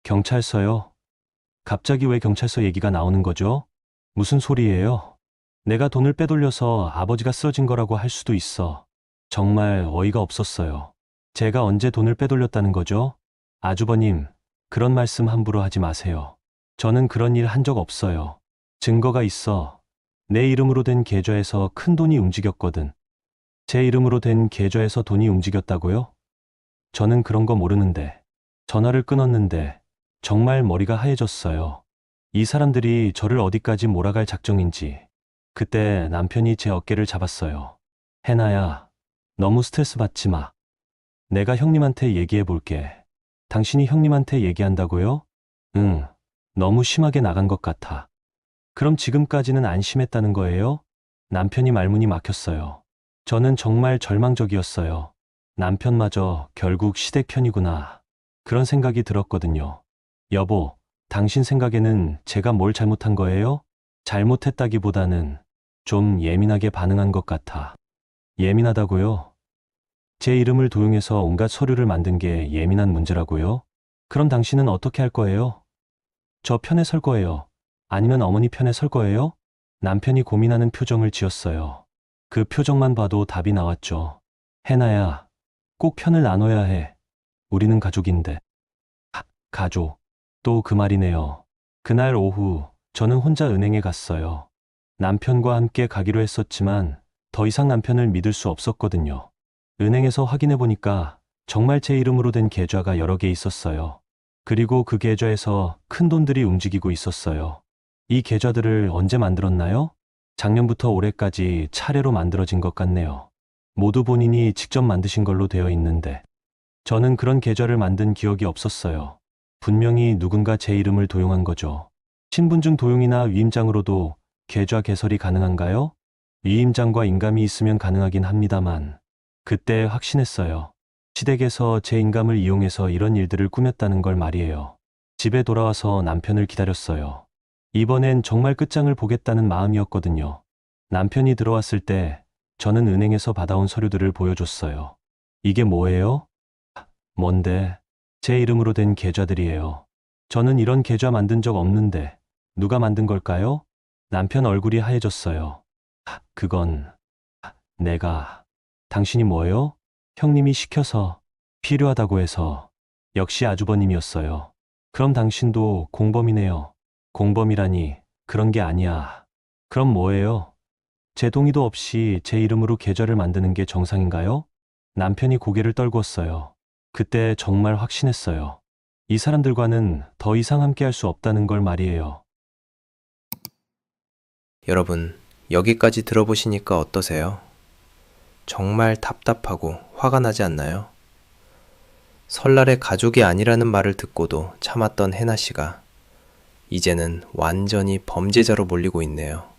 경찰서요? 갑자기 왜 경찰서 얘기가 나오는 거죠? 무슨 소리예요? 내가 돈을 빼돌려서 아버지가 쓰러진 거라고 할 수도 있어. 정말 어이가 없었어요. 제가 언제 돈을 빼돌렸다는 거죠? 아주버님, 그런 말씀 함부로 하지 마세요. 저는 그런 일 한 적 없어요. 증거가 있어. 내 이름으로 된 계좌에서 큰 돈이 움직였거든. 제 이름으로 된 계좌에서 돈이 움직였다고요? 저는 그런 거 모르는데. 전화를 끊었는데 정말 머리가 하얘졌어요. 이 사람들이 저를 어디까지 몰아갈 작정인지. 그때 남편이 제 어깨를 잡았어요. 해나야, 너무 스트레스 받지 마. 내가 형님한테 얘기해 볼게. 당신이 형님한테 얘기한다고요? 응, 너무 심하게 나간 것 같아. 그럼 지금까지는 안 심했다는 거예요? 남편이 말문이 막혔어요. 저는 정말 절망적이었어요. 남편마저 결국 시댁 편이구나. 그런 생각이 들었거든요. 여보, 당신 생각에는 제가 뭘 잘못한 거예요? 잘못했다기보다는 좀 예민하게 반응한 것 같아. 예민하다고요? 제 이름을 도용해서 온갖 서류를 만든 게 예민한 문제라고요? 그럼 당신은 어떻게 할 거예요? 저 편에 설 거예요. 아니면 어머니 편에 설 거예요? 남편이 고민하는 표정을 지었어요. 그 표정만 봐도 답이 나왔죠. 해나야, 꼭 편을 나눠야 해. 우리는 가족인데. 가족. 또 그 말이네요. 그날 오후, 저는 혼자 은행에 갔어요. 남편과 함께 가기로 했었지만 더 이상 남편을 믿을 수 없었거든요. 은행에서 확인해 보니까 정말 제 이름으로 된 계좌가 여러 개 있었어요. 그리고 그 계좌에서 큰 돈들이 움직이고 있었어요. 이 계좌들을 언제 만들었나요? 작년부터 올해까지 차례로 만들어진 것 같네요. 모두 본인이 직접 만드신 걸로 되어 있는데 저는 그런 계좌를 만든 기억이 없었어요. 분명히 누군가 제 이름을 도용한 거죠. 신분증 도용이나 위임장으로도 계좌 개설이 가능한가요? 위임장과 인감이 있으면 가능하긴 합니다만 그때 확신했어요. 시댁에서 제 인감을 이용해서 이런 일들을 꾸몄다는 걸 말이에요. 집에 돌아와서 남편을 기다렸어요. 이번엔 정말 끝장을 보겠다는 마음이었거든요. 남편이 들어왔을 때 저는 은행에서 받아온 서류들을 보여줬어요. 이게 뭐예요? 뭔데? 제 이름으로 된 계좌들이에요. 저는 이런 계좌 만든 적 없는데 누가 만든 걸까요? 남편 얼굴이 하얘졌어요. 그건 내가. 당신이 뭐예요? 형님이 시켜서 필요하다고 해서. 역시 아주버님이었어요. 그럼 당신도 공범이네요. 공범이라니 그런 게 아니야. 그럼 뭐예요? 제 동의도 없이 제 이름으로 계좌를 만드는 게 정상인가요? 남편이 고개를 떨구었어요. 그때 정말 확신했어요. 이 사람들과는 더 이상 함께 할 수 없다는 걸 말이에요. 여러분, 여기까지 들어보시니까 어떠세요? 정말 답답하고 화가 나지 않나요? 설날에 가족이 아니라는 말을 듣고도 참았던 해나 씨가 이제는 완전히 범죄자로 몰리고 있네요.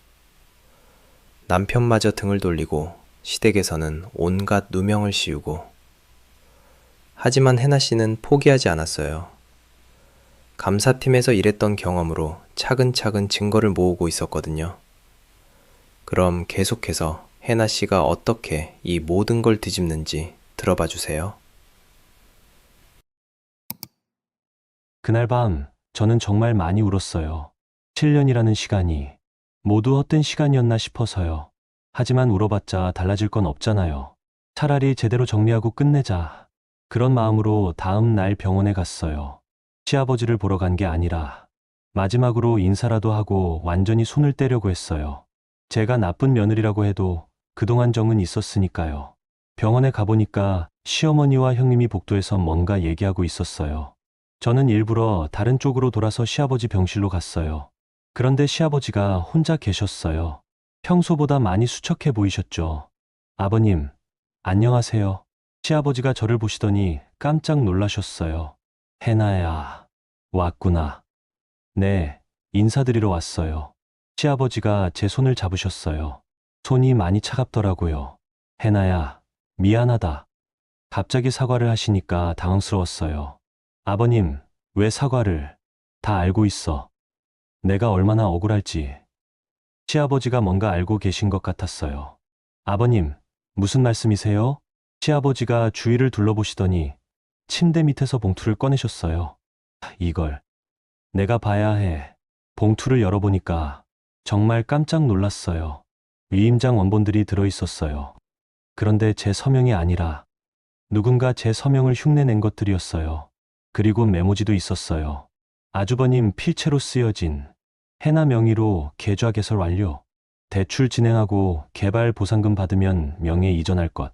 남편마저 등을 돌리고 시댁에서는 온갖 누명을 씌우고 하지만 해나 씨는 포기하지 않았어요. 감사팀에서 일했던 경험으로 차근차근 증거를 모으고 있었거든요. 그럼 계속해서 해나 씨가 어떻게 이 모든 걸 뒤집는지 들어봐 주세요. 그날 밤 저는 정말 많이 울었어요. 7년이라는 시간이 모두 헛된 시간이었나 싶어서요. 하지만 울어봤자 달라질 건 없잖아요. 차라리 제대로 정리하고 끝내자. 그런 마음으로 다음 날 병원에 갔어요. 시아버지를 보러 간 게 아니라 마지막으로 인사라도 하고 완전히 손을 떼려고 했어요. 제가 나쁜 며느리라고 해도 그동안 정은 있었으니까요. 병원에 가보니까 시어머니와 형님이 복도에서 뭔가 얘기하고 있었어요. 저는 일부러 다른 쪽으로 돌아서 시아버지 병실로 갔어요. 그런데 시아버지가 혼자 계셨어요. 평소보다 많이 수척해 보이셨죠. 아버님, 안녕하세요. 시아버지가 저를 보시더니 깜짝 놀라셨어요. 해나야, 왔구나. 네, 인사드리러 왔어요. 시아버지가 제 손을 잡으셨어요. 손이 많이 차갑더라고요. 해나야, 미안하다. 갑자기 사과를 하시니까 당황스러웠어요. 아버님, 왜 사과를? 다 알고 있어. 내가 얼마나 억울할지. 시아버지가 뭔가 알고 계신 것 같았어요. 아버님, 무슨 말씀이세요? 시아버지가 주위를 둘러보시더니 침대 밑에서 봉투를 꺼내셨어요. 이걸 내가 봐야 해. 봉투를 열어보니까 정말 깜짝 놀랐어요. 위임장 원본들이 들어있었어요. 그런데 제 서명이 아니라 누군가 제 서명을 흉내낸 것들이었어요. 그리고 메모지도 있었어요. 아주버님 필체로 쓰여진 해나 명의로 계좌 개설 완료. 대출 진행하고 개발 보상금 받으면 명예 이전할 것.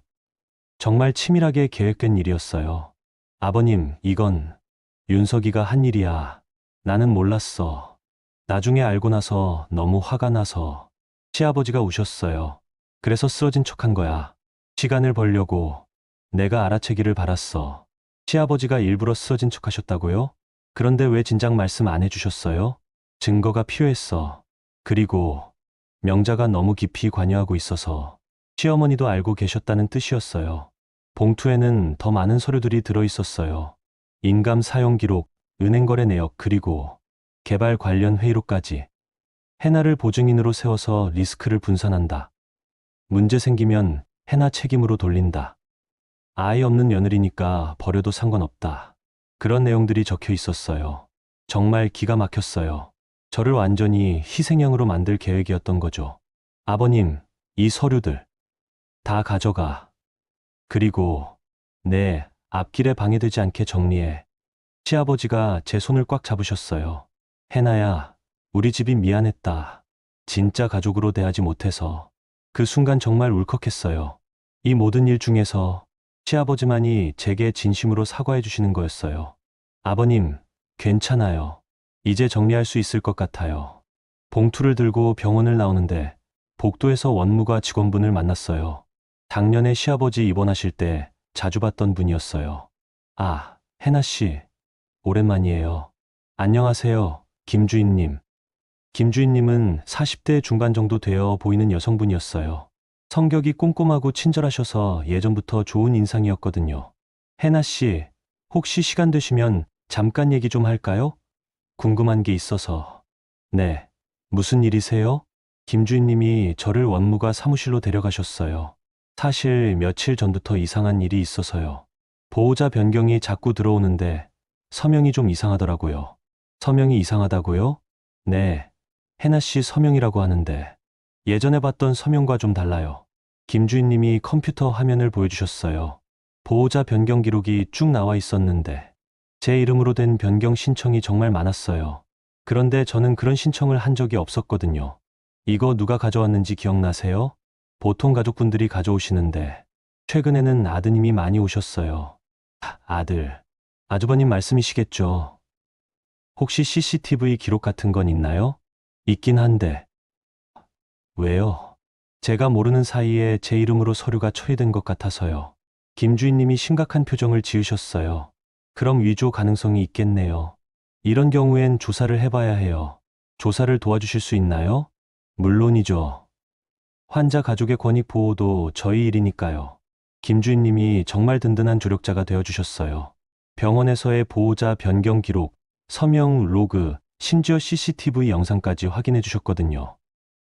정말 치밀하게 계획된 일이었어요. 아버님, 이건 윤석이가 한 일이야. 나는 몰랐어. 나중에 알고 나서 너무 화가 나서 시아버지가 우셨어요. 그래서 쓰러진 척한 거야. 시간을 벌려고 내가 알아채기를 바랐어. 시아버지가 일부러 쓰러진 척 하셨다고요? 그런데 왜 진작 말씀 안 해주셨어요? 증거가 필요했어. 그리고 명자가 너무 깊이 관여하고 있어서 시어머니도 알고 계셨다는 뜻이었어요. 봉투에는 더 많은 서류들이 들어있었어요. 인감 사용 기록, 은행 거래 내역, 그리고 개발 관련 회의록까지. 해나를 보증인으로 세워서 리스크를 분산한다. 문제 생기면 해나 책임으로 돌린다. 아이 없는 며느리니까 버려도 상관없다. 그런 내용들이 적혀 있었어요. 정말 기가 막혔어요. 저를 완전히 희생양으로 만들 계획이었던 거죠. 아버님, 이 서류들 다 가져가. 그리고 내 앞길에 방해되지 않게 정리해. 시아버지가 제 손을 꽉 잡으셨어요. 해나야, 우리 집이 미안했다. 진짜 가족으로 대하지 못해서. 그 순간 정말 울컥했어요. 이 모든 일 중에서 시아버지만이 제게 진심으로 사과해 주시는 거였어요. 아버님, 괜찮아요. 이제 정리할 수 있을 것 같아요. 봉투를 들고 병원을 나오는데 복도에서 원무과 직원분을 만났어요. 작년에 시아버지 입원하실 때 자주 봤던 분이었어요. 아, 해나 씨, 오랜만이에요. 안녕하세요, 김 주임님. 김 주임님은 40대 중반 정도 되어 보이는 여성분이었어요. 성격이 꼼꼼하고 친절하셔서 예전부터 좋은 인상이었거든요. 해나 씨, 혹시 시간 되시면 잠깐 얘기 좀 할까요? 궁금한 게 있어서. 네, 무슨 일이세요? 김 주임님이 저를 원무가 사무실로 데려가셨어요. 사실 며칠 전부터 이상한 일이 있어서요. 보호자 변경이 자꾸 들어오는데 서명이 좀 이상하더라고요. 서명이 이상하다고요? 네, 해나 씨 서명이라고 하는데 예전에 봤던 서명과 좀 달라요. 김 주임님이 컴퓨터 화면을 보여주셨어요. 보호자 변경 기록이 쭉 나와 있었는데 제 이름으로 된 변경 신청이 정말 많았어요. 그런데 저는 그런 신청을 한 적이 없었거든요. 이거 누가 가져왔는지 기억나세요? 보통 가족분들이 가져오시는데 최근에는 아드님이 많이 오셨어요. 아들, 아주버님 말씀이시겠죠? 혹시 CCTV 기록 같은 건 있나요? 있긴 한데. 왜요? 제가 모르는 사이에 제 이름으로 서류가 처리된 것 같아서요. 김 주인님이 심각한 표정을 지으셨어요. 그럼 위조 가능성이 있겠네요. 이런 경우엔 조사를 해봐야 해요. 조사를 도와주실 수 있나요? 물론이죠. 환자 가족의 권익 보호도 저희 일이니까요. 김 주임님이 정말 든든한 조력자가 되어주셨어요. 병원에서의 보호자 변경 기록, 서명 로그, 심지어 CCTV 영상까지 확인해 주셨거든요.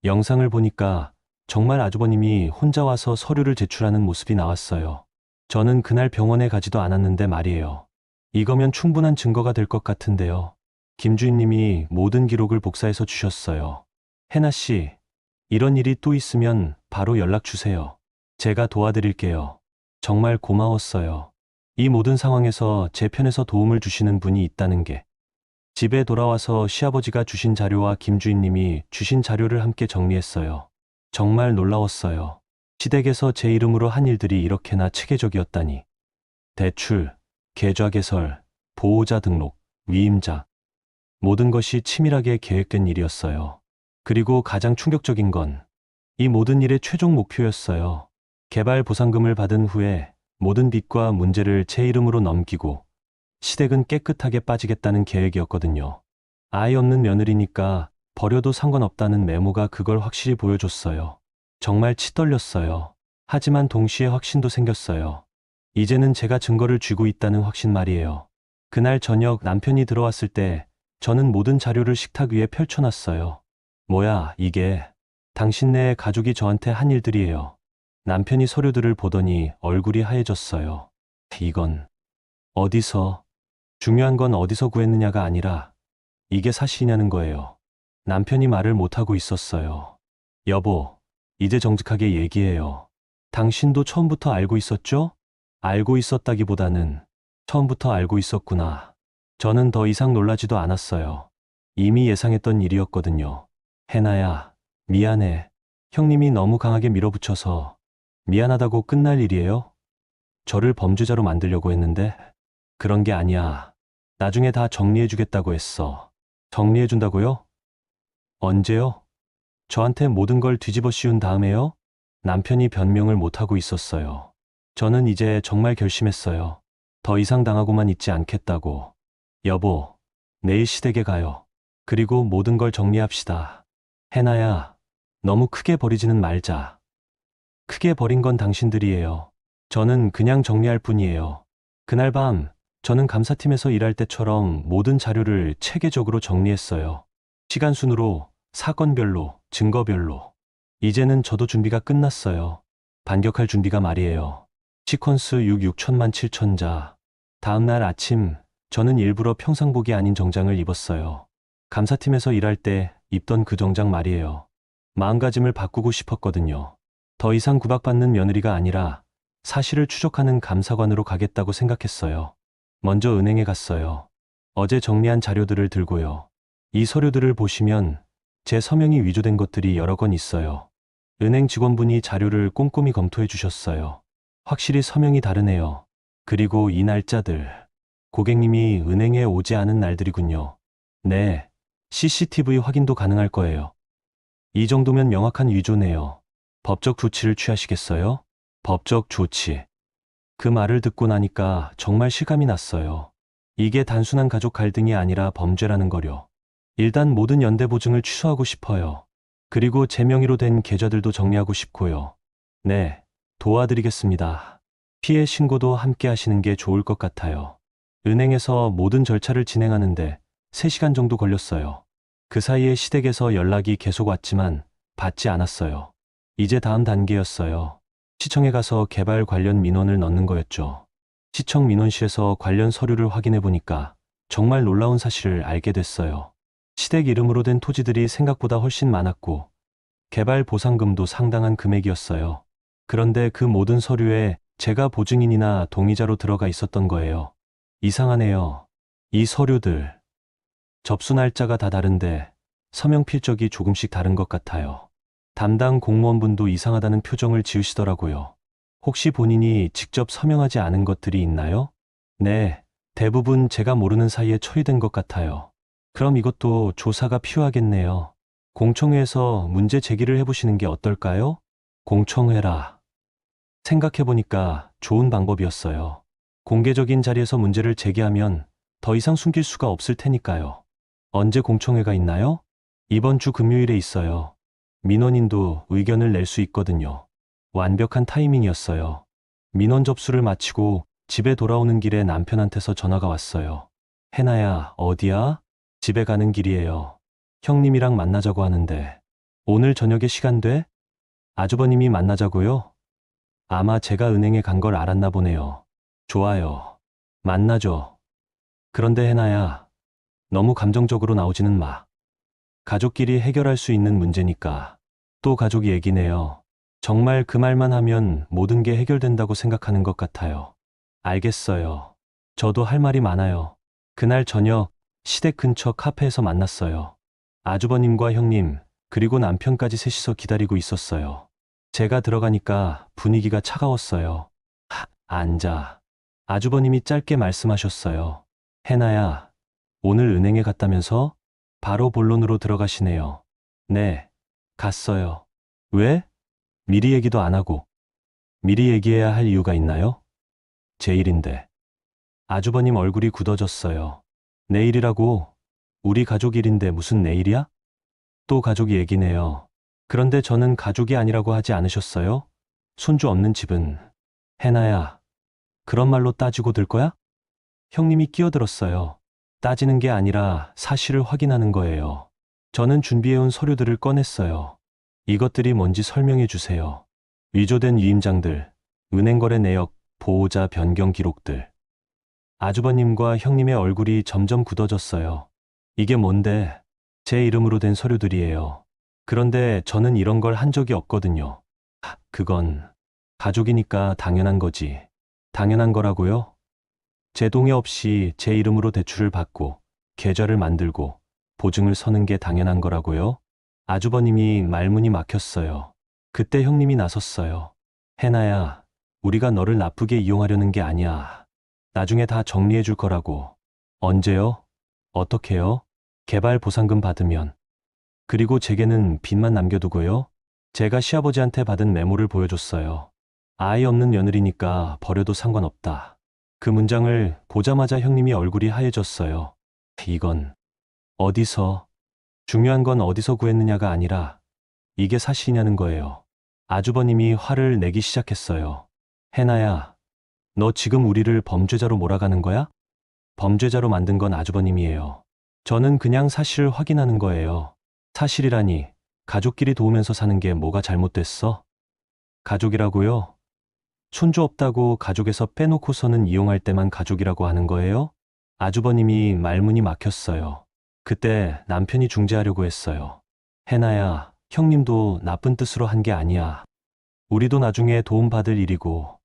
영상을 보니까 정말 아주버님이 혼자 와서 서류를 제출하는 모습이 나왔어요. 저는 그날 병원에 가지도 않았는데 말이에요. 이거면 충분한 증거가 될 것 같은데요. 김 주임님이 모든 기록을 복사해서 주셨어요. 해나 씨, 이런 일이 또 있으면 바로 연락 주세요. 제가 도와드릴게요. 정말 고마웠어요. 이 모든 상황에서 제 편에서 도움을 주시는 분이 있다는 게. 집에 돌아와서 시아버지가 주신 자료와 김 주임님이 주신 자료를 함께 정리했어요. 정말 놀라웠어요. 시댁에서 제 이름으로 한 일들이 이렇게나 체계적이었다니. 대출, 계좌 개설, 보호자 등록, 위임자. 모든 것이 치밀하게 계획된 일이었어요. 그리고 가장 충격적인 건 이 모든 일의 최종 목표였어요. 개발 보상금을 받은 후에 모든 빚과 문제를 제 이름으로 넘기고 시댁은 깨끗하게 빠지겠다는 계획이었거든요. 아이 없는 며느리니까 버려도 상관없다는 메모가 그걸 확실히 보여줬어요. 정말 치 떨렸어요. 하지만 동시에 확신도 생겼어요. 이제는 제가 증거를 쥐고 있다는 확신 말이에요. 그날 저녁 남편이 들어왔을 때 저는 모든 자료를 식탁 위에 펼쳐놨어요. 뭐야, 이게. 당신네 가족이 저한테 한 일들이에요. 남편이 서류들을 보더니 얼굴이 하얘졌어요. 이건 어디서, 중요한 건 어디서 구했느냐가 아니라 이게 사실이냐는 거예요. 남편이 말을 못하고 있었어요. 여보, 이제 정직하게 얘기해요. 당신도 처음부터 알고 있었죠? 알고 있었다기보다는 처음부터 알고 있었구나. 저는 더 이상 놀라지도 않았어요. 이미 예상했던 일이었거든요. 해나야, 미안해. 형님이 너무 강하게 밀어붙여서 미안하다고 끝날 일이에요? 저를 범죄자로 만들려고 했는데 그런 게 아니야. 나중에 다 정리해주겠다고 했어. 정리해준다고요? 언제요? 저한테 모든 걸 뒤집어 씌운 다음에요? 남편이 변명을 못하고 있었어요. 저는 이제 정말 결심했어요. 더 이상 당하고만 있지 않겠다고. 여보, 내일 시댁에 가요. 그리고 모든 걸 정리합시다. 해나야, 너무 크게 버리지는 말자. 크게 버린 건 당신들이에요. 저는 그냥 정리할 뿐이에요. 그날 밤, 저는 감사팀에서 일할 때처럼 모든 자료를 체계적으로 정리했어요. 시간 순으로, 사건별로, 증거별로. 이제는 저도 준비가 끝났어요. 반격할 준비가 말이에요. 시퀀스 6천만 7천자. 다음날 아침, 저는 일부러 평상복이 아닌 정장을 입었어요. 감사팀에서 일할 때 입던 그 정장 말이에요. 마음가짐을 바꾸고 싶었거든요. 더 이상 구박받는 며느리가 아니라 사실을 추적하는 감사관으로 가겠다고 생각했어요. 먼저 은행에 갔어요. 어제 정리한 자료들을 들고요. 이 서류들을 보시면 제 서명이 위조된 것들이 여러 건 있어요. 은행 직원분이 자료를 꼼꼼히 검토해 주셨어요. 확실히 서명이 다르네요. 그리고 이 날짜들. 고객님이 은행에 오지 않은 날들이군요. 네, CCTV 확인도 가능할 거예요. 이 정도면 명확한 위조네요. 법적 조치를 취하시겠어요? 법적 조치. 그 말을 듣고 나니까 정말 실감이 났어요. 이게 단순한 가족 갈등이 아니라 범죄라는 거요. 일단 모든 연대 보증을 취소하고 싶어요. 그리고 제 명의로 된 계좌들도 정리하고 싶고요. 네, 도와드리겠습니다. 피해 신고도 함께 하시는 게 좋을 것 같아요. 은행에서 모든 절차를 진행하는데 3시간 정도 걸렸어요. 그 사이에 시댁에서 연락이 계속 왔지만 받지 않았어요. 이제 다음 단계였어요. 시청에 가서 개발 관련 민원을 넣는 거였죠. 시청 민원실에서 관련 서류를 확인해 보니까 정말 놀라운 사실을 알게 됐어요. 시댁 이름으로 된 토지들이 생각보다 훨씬 많았고 개발 보상금도 상당한 금액이었어요. 그런데 그 모든 서류에 제가 보증인이나 동의자로 들어가 있었던 거예요. 이상하네요. 이 서류들. 접수 날짜가 다 다른데 서명 필적이 조금씩 다른 것 같아요. 담당 공무원분도 이상하다는 표정을 지으시더라고요. 혹시 본인이 직접 서명하지 않은 것들이 있나요? 네, 대부분 제가 모르는 사이에 처리된 것 같아요. 그럼 이것도 조사가 필요하겠네요. 공청회에서 문제 제기를 해보시는 게 어떨까요? 공청회라. 생각해보니까 좋은 방법이었어요. 공개적인 자리에서 문제를 제기하면 더 이상 숨길 수가 없을 테니까요. 언제 공청회가 있나요? 이번 주 금요일에 있어요. 민원인도 의견을 낼 수 있거든요. 완벽한 타이밍이었어요. 민원 접수를 마치고 집에 돌아오는 길에 남편한테서 전화가 왔어요. 해나야, 어디야? 집에 가는 길이에요. 형님이랑 만나자고 하는데. 오늘 저녁에 시간 돼? 아주버님이 만나자고요? 아마 제가 은행에 간 걸 알았나 보네요. 좋아요. 만나죠. 그런데 해나야, 너무 감정적으로 나오지는 마. 가족끼리 해결할 수 있는 문제니까. 또 가족 얘기네요. 정말 그 말만 하면 모든 게 해결된다고 생각하는 것 같아요. 알겠어요. 저도 할 말이 많아요. 그날 저녁 시댁 근처 카페에서 만났어요. 아주버님과 형님, 그리고 남편까지 셋이서 기다리고 있었어요. 제가 들어가니까 분위기가 차가웠어요. 앉아. 아주버님이 짧게 말씀하셨어요. 해나야, 오늘 은행에 갔다면서? 바로 본론으로 들어가시네요. 네, 갔어요. 왜? 미리 얘기도 안 하고. 미리 얘기해야 할 이유가 있나요? 제 일인데. 아주버님 얼굴이 굳어졌어요. 내일이라고? 우리 가족 일인데 무슨 내일이야? 또 가족 얘기네요. 그런데 저는 가족이 아니라고 하지 않으셨어요? 손주 없는 집은. 해나야, 그런 말로 따지고 들 거야? 형님이 끼어들었어요. 따지는 게 아니라 사실을 확인하는 거예요. 저는 준비해온 서류들을 꺼냈어요. 이것들이 뭔지 설명해 주세요. 위조된 위임장들, 은행거래 내역, 보호자 변경 기록들. 아주버님과 형님의 얼굴이 점점 굳어졌어요. 이게 뭔데? 제 이름으로 된 서류들이에요. 그런데 저는 이런 걸 한 적이 없거든요. 그건 가족이니까 당연한 거지. 당연한 거라고요? 제 동의 없이 제 이름으로 대출을 받고 계좌를 만들고 보증을 서는 게 당연한 거라고요? 아주버님이 말문이 막혔어요. 그때 형님이 나섰어요. 해나야, 우리가 너를 나쁘게 이용하려는 게 아니야. 나중에 다 정리해 줄 거라고. 언제요? 어떻게요? 개발 보상금 받으면. 그리고 제게는 빚만 남겨두고요. 제가 시아버지한테 받은 메모를 보여줬어요. 아이 없는 며느리니까 버려도 상관없다. 그 문장을 보자마자 형님이 얼굴이 하얘졌어요. 이건 어디서? 중요한 건 어디서 구했느냐가 아니라 이게 사실이냐는 거예요. 아주버님이 화를 내기 시작했어요. 해나야, 너 지금 우리를 범죄자로 몰아가는 거야? 범죄자로 만든 건 아주버님이에요. 저는 그냥 사실을 확인하는 거예요. 사실이라니, 가족끼리 도우면서 사는 게 뭐가 잘못됐어? 가족이라고요? 손주 없다고 가족에서 빼놓고서는 이용할 때만 가족이라고 하는 거예요? 아주버님이 말문이 막혔어요. 그때 남편이 중재하려고 했어요. 해나야, 형님도 나쁜 뜻으로 한 게 아니야. 우리도 나중에 도움받을 일이고.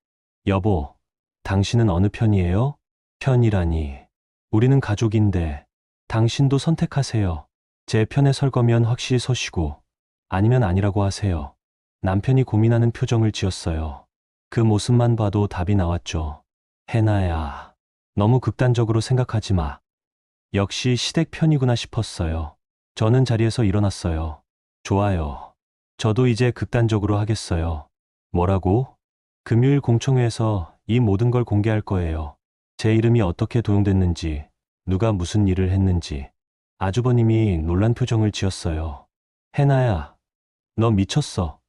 여보, 당신은 어느 편이에요? 편이라니. 우리는 가족인데 당신도 선택하세요. 제 편에 설 거면 확실히 서시고 아니면 아니라고 하세요. 남편이 고민하는 표정을 지었어요. 그 모습만 봐도 답이 나왔죠. 해나야, 너무 극단적으로 생각하지 마. 역시 시댁 편이구나 싶었어요. 저는 자리에서 일어났어요. 좋아요. 저도 이제 극단적으로 하겠어요. 뭐라고? 금요일 공청회에서 이 모든 걸 공개할 거예요. 제 이름이 어떻게 도용됐는지, 누가 무슨 일을 했는지. 아주버님이 놀란 표정을 지었어요. 해나야, 너 미쳤어.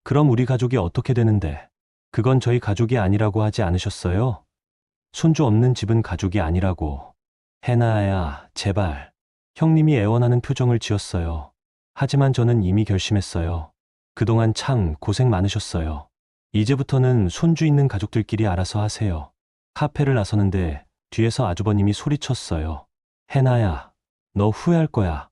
그럼 우리 가족이 어떻게 되는데? 그건 저희 가족이 아니라고 하지 않으셨어요? 손주 없는 집은 가족이 아니라고. 해나야, 제발. 형님이 애원하는 표정을 지었어요. 하지만 저는 이미 결심했어요. 그동안 참 고생 많으셨어요. 이제부터는 손주 있는 가족들끼리 알아서 하세요. 카페를 나서는데 뒤에서 아주버님이 소리쳤어요. 해나야, 너 후회할 거야.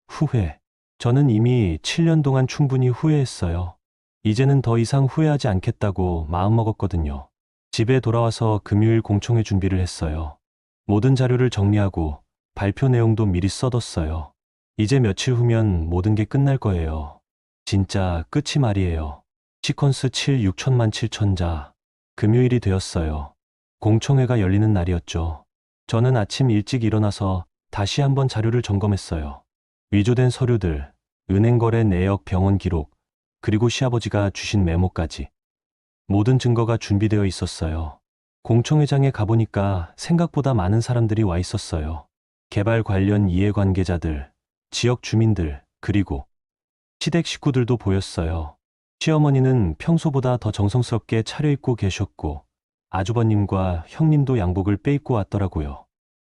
후회. 저는 이미 7년 동안 충분히 후회했어요. 이제는 더 이상 후회하지 않겠다고 마음먹었거든요. 집에 돌아와서 금요일 공청회 준비를 했어요. 모든 자료를 정리하고 발표 내용도 미리 써뒀어요. 이제 며칠 후면 모든 게 끝날 거예요. 진짜 끝이 말이에요. 시퀀스 7 6천만 7천자. 금요일이 되었어요. 공청회가 열리는 날이었죠. 저는 아침 일찍 일어나서 다시 한번 자료를 점검했어요. 위조된 서류들, 은행거래 내역 병원 기록, 그리고 시아버지가 주신 메모까지. 모든 증거가 준비되어 있었어요. 공청회장에 가보니까 생각보다 많은 사람들이 와 있었어요. 개발 관련 이해관계자들, 지역 주민들, 그리고 시댁 식구들도 보였어요. 시어머니는 평소보다 더 정성스럽게 차려입고 계셨고 아주버님과 형님도 양복을 빼입고 왔더라고요.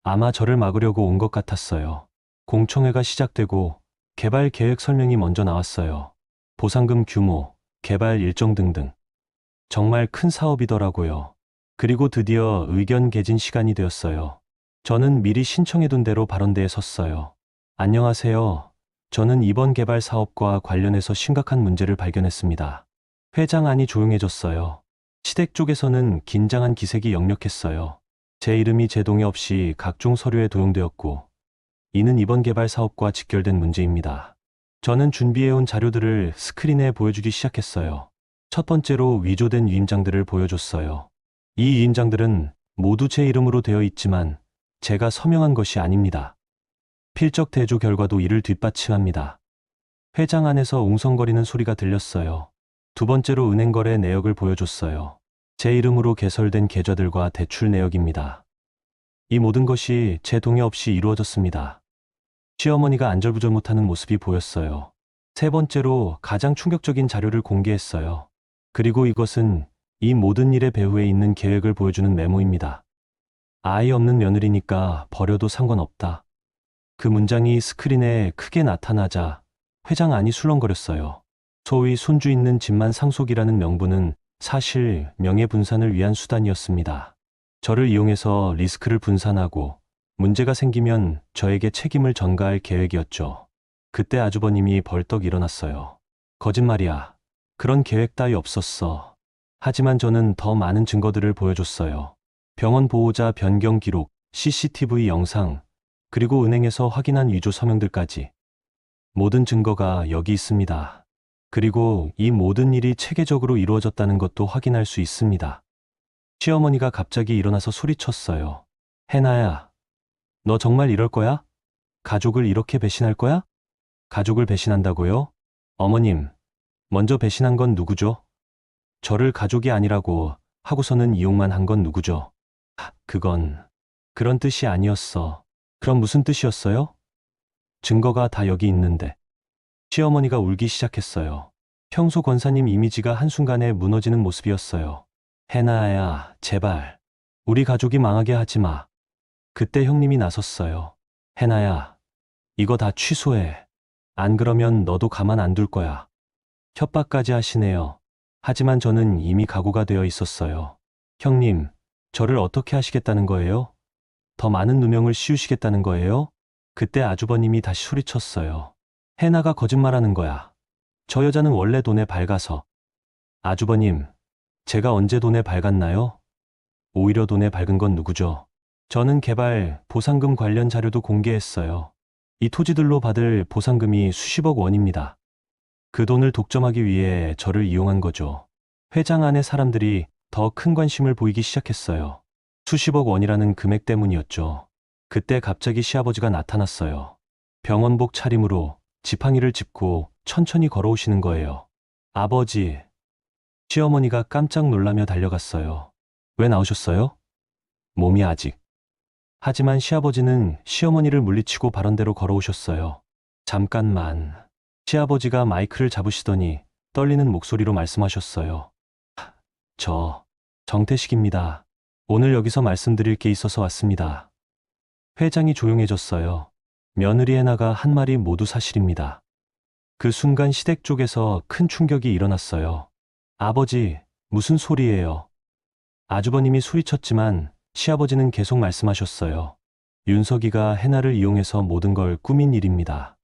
아마 저를 막으려고 온 것 같았어요. 공청회가 시작되고 개발 계획 설명이 먼저 나왔어요. 보상금 규모, 개발 일정 등등. 정말 큰 사업이더라고요. 그리고 드디어 의견 개진 시간이 되었어요. 저는 미리 신청해둔 대로 발언대에 섰어요. 안녕하세요. 저는 이번 개발 사업과 관련해서 심각한 문제를 발견했습니다. 회장안이 조용해졌어요. 시댁 쪽에서는 긴장한 기색이 역력했어요. 제 이름이 제 동의 없이 각종 서류에 도용되었고, 이는 이번 개발 사업과 직결된 문제입니다. 저는 준비해온 자료들을 스크린에 보여주기 시작했어요. 첫 번째로 위조된 위임장들을 보여줬어요. 이 위임장들은 모두 제 이름으로 되어 있지만 제가 서명한 것이 아닙니다. 필적 대조 결과도 이를 뒷받침합니다. 회장 안에서 웅성거리는 소리가 들렸어요. 두 번째로 은행거래 내역을 보여줬어요. 제 이름으로 개설된 계좌들과 대출 내역입니다. 이 모든 것이 제 동의 없이 이루어졌습니다. 시어머니가 안절부절 못하는 모습이 보였어요. 세 번째로 가장 충격적인 자료를 공개했어요. 그리고 이것은 이 모든 일의 배후에 있는 계획을 보여주는 메모입니다. 아이 없는 며느리니까 버려도 상관없다. 그 문장이 스크린에 크게 나타나자 회장 안이 술렁거렸어요. 소위 손주 있는 집만 상속이라는 명분은 사실 명예분산을 위한 수단이었습니다. 저를 이용해서 리스크를 분산하고 문제가 생기면 저에게 책임을 전가할 계획이었죠. 그때 아주버님이 벌떡 일어났어요. 거짓말이야. 그런 계획 따위 없었어. 하지만 저는 더 많은 증거들을 보여줬어요. 병원 보호자 변경 기록, CCTV 영상, 그리고 은행에서 확인한 위조 서명들까지. 모든 증거가 여기 있습니다. 그리고 이 모든 일이 체계적으로 이루어졌다는 것도 확인할 수 있습니다. 시어머니가 갑자기 일어나서 소리쳤어요. 해나야, 너 정말 이럴 거야? 가족을 이렇게 배신할 거야? 가족을 배신한다고요? 어머님, 먼저 배신한 건 누구죠? 저를 가족이 아니라고 하고서는 이용만 한 건 누구죠? 그건 그런 뜻이 아니었어. 그럼 무슨 뜻이었어요? 증거가 다 여기 있는데. 시어머니가 울기 시작했어요. 평소 권사님 이미지가 한순간에 무너지는 모습이었어요. 해나야, 제발. 우리 가족이 망하게 하지 마. 그때 형님이 나섰어요. 해나야, 이거 다 취소해. 안 그러면 너도 가만 안 둘 거야. 협박까지 하시네요. 하지만 저는 이미 각오가 되어 있었어요. 형님, 저를 어떻게 하시겠다는 거예요? 더 많은 누명을 씌우시겠다는 거예요? 그때 아주버님이 다시 소리쳤어요. 해나가 거짓말하는 거야. 저 여자는 원래 돈에 밝아서. 아주버님, 제가 언제 돈에 밝았나요? 오히려 돈에 밝은 건 누구죠? 저는 개발, 보상금 관련 자료도 공개했어요. 이 토지들로 받을 보상금이 수십억 원입니다. 그 돈을 독점하기 위해 저를 이용한 거죠. 회장 안의 사람들이 더 큰 관심을 보이기 시작했어요. 수십억 원이라는 금액 때문이었죠. 그때 갑자기 시아버지가 나타났어요. 병원복 차림으로 지팡이를 짚고 천천히 걸어오시는 거예요. 아버지. 시어머니가 깜짝 놀라며 달려갔어요. 왜 나오셨어요? 몸이 아직. 하지만 시아버지는 시어머니를 물리치고 발언대로 걸어오셨어요. 잠깐만. 시아버지가 마이크를 잡으시더니 떨리는 목소리로 말씀하셨어요. 저, 정태식입니다. 오늘 여기서 말씀드릴 게 있어서 왔습니다. 회장이 조용해졌어요. 며느리 해나가 한 말이 모두 사실입니다. 그 순간 시댁 쪽에서 큰 충격이 일어났어요. 아버지, 무슨 소리예요? 아주버님이 소리쳤지만 시아버지는 계속 말씀하셨어요. 윤석이가 해나를 이용해서 모든 걸 꾸민 일입니다.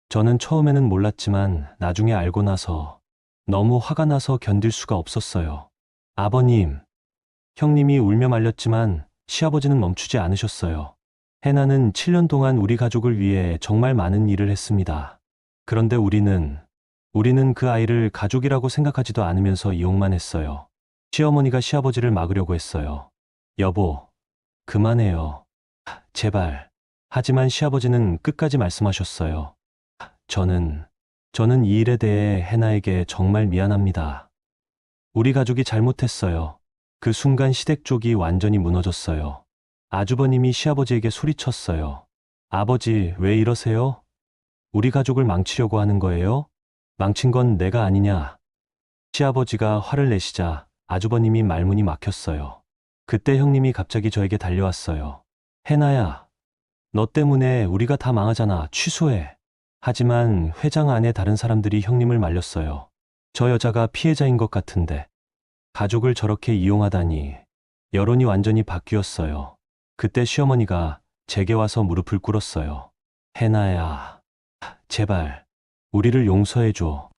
저는 처음에는 몰랐지만 나중에 알고 나서 너무 화가 나서 견딜 수가 없었어요. 아버님, 형님이 울며 말렸지만 시아버지는 멈추지 않으셨어요. 해나는 7년 동안 우리 가족을 위해 정말 많은 일을 했습니다. 그런데 우리는 그 아이를 가족이라고 생각하지도 않으면서 이용만 했어요. 시어머니가 시아버지를 막으려고 했어요. 여보, 그만해요. 제발. 하지만 시아버지는 끝까지 말씀하셨어요. 저는 이 일에 대해 해나에게 정말 미안합니다. 우리 가족이 잘못했어요. 그 순간 시댁 쪽이 완전히 무너졌어요. 아주버님이 시아버지에게 소리쳤어요. 아버지, 왜 이러세요? 우리 가족을 망치려고 하는 거예요? 망친 건 내가 아니냐? 시아버지가 화를 내시자 아주버님이 말문이 막혔어요. 그때 형님이 갑자기 저에게 달려왔어요. 해나야, 너 때문에 우리가 다 망하잖아. 취소해. 하지만 회장 안에 다른 사람들이 형님을 말렸어요. 저 여자가 피해자인 것 같은데. 가족을 저렇게 이용하다니. 여론이 완전히 바뀌었어요. 그때 시어머니가 제게 와서 무릎을 꿇었어요. 해나야, 제발, 우리를 용서해줘.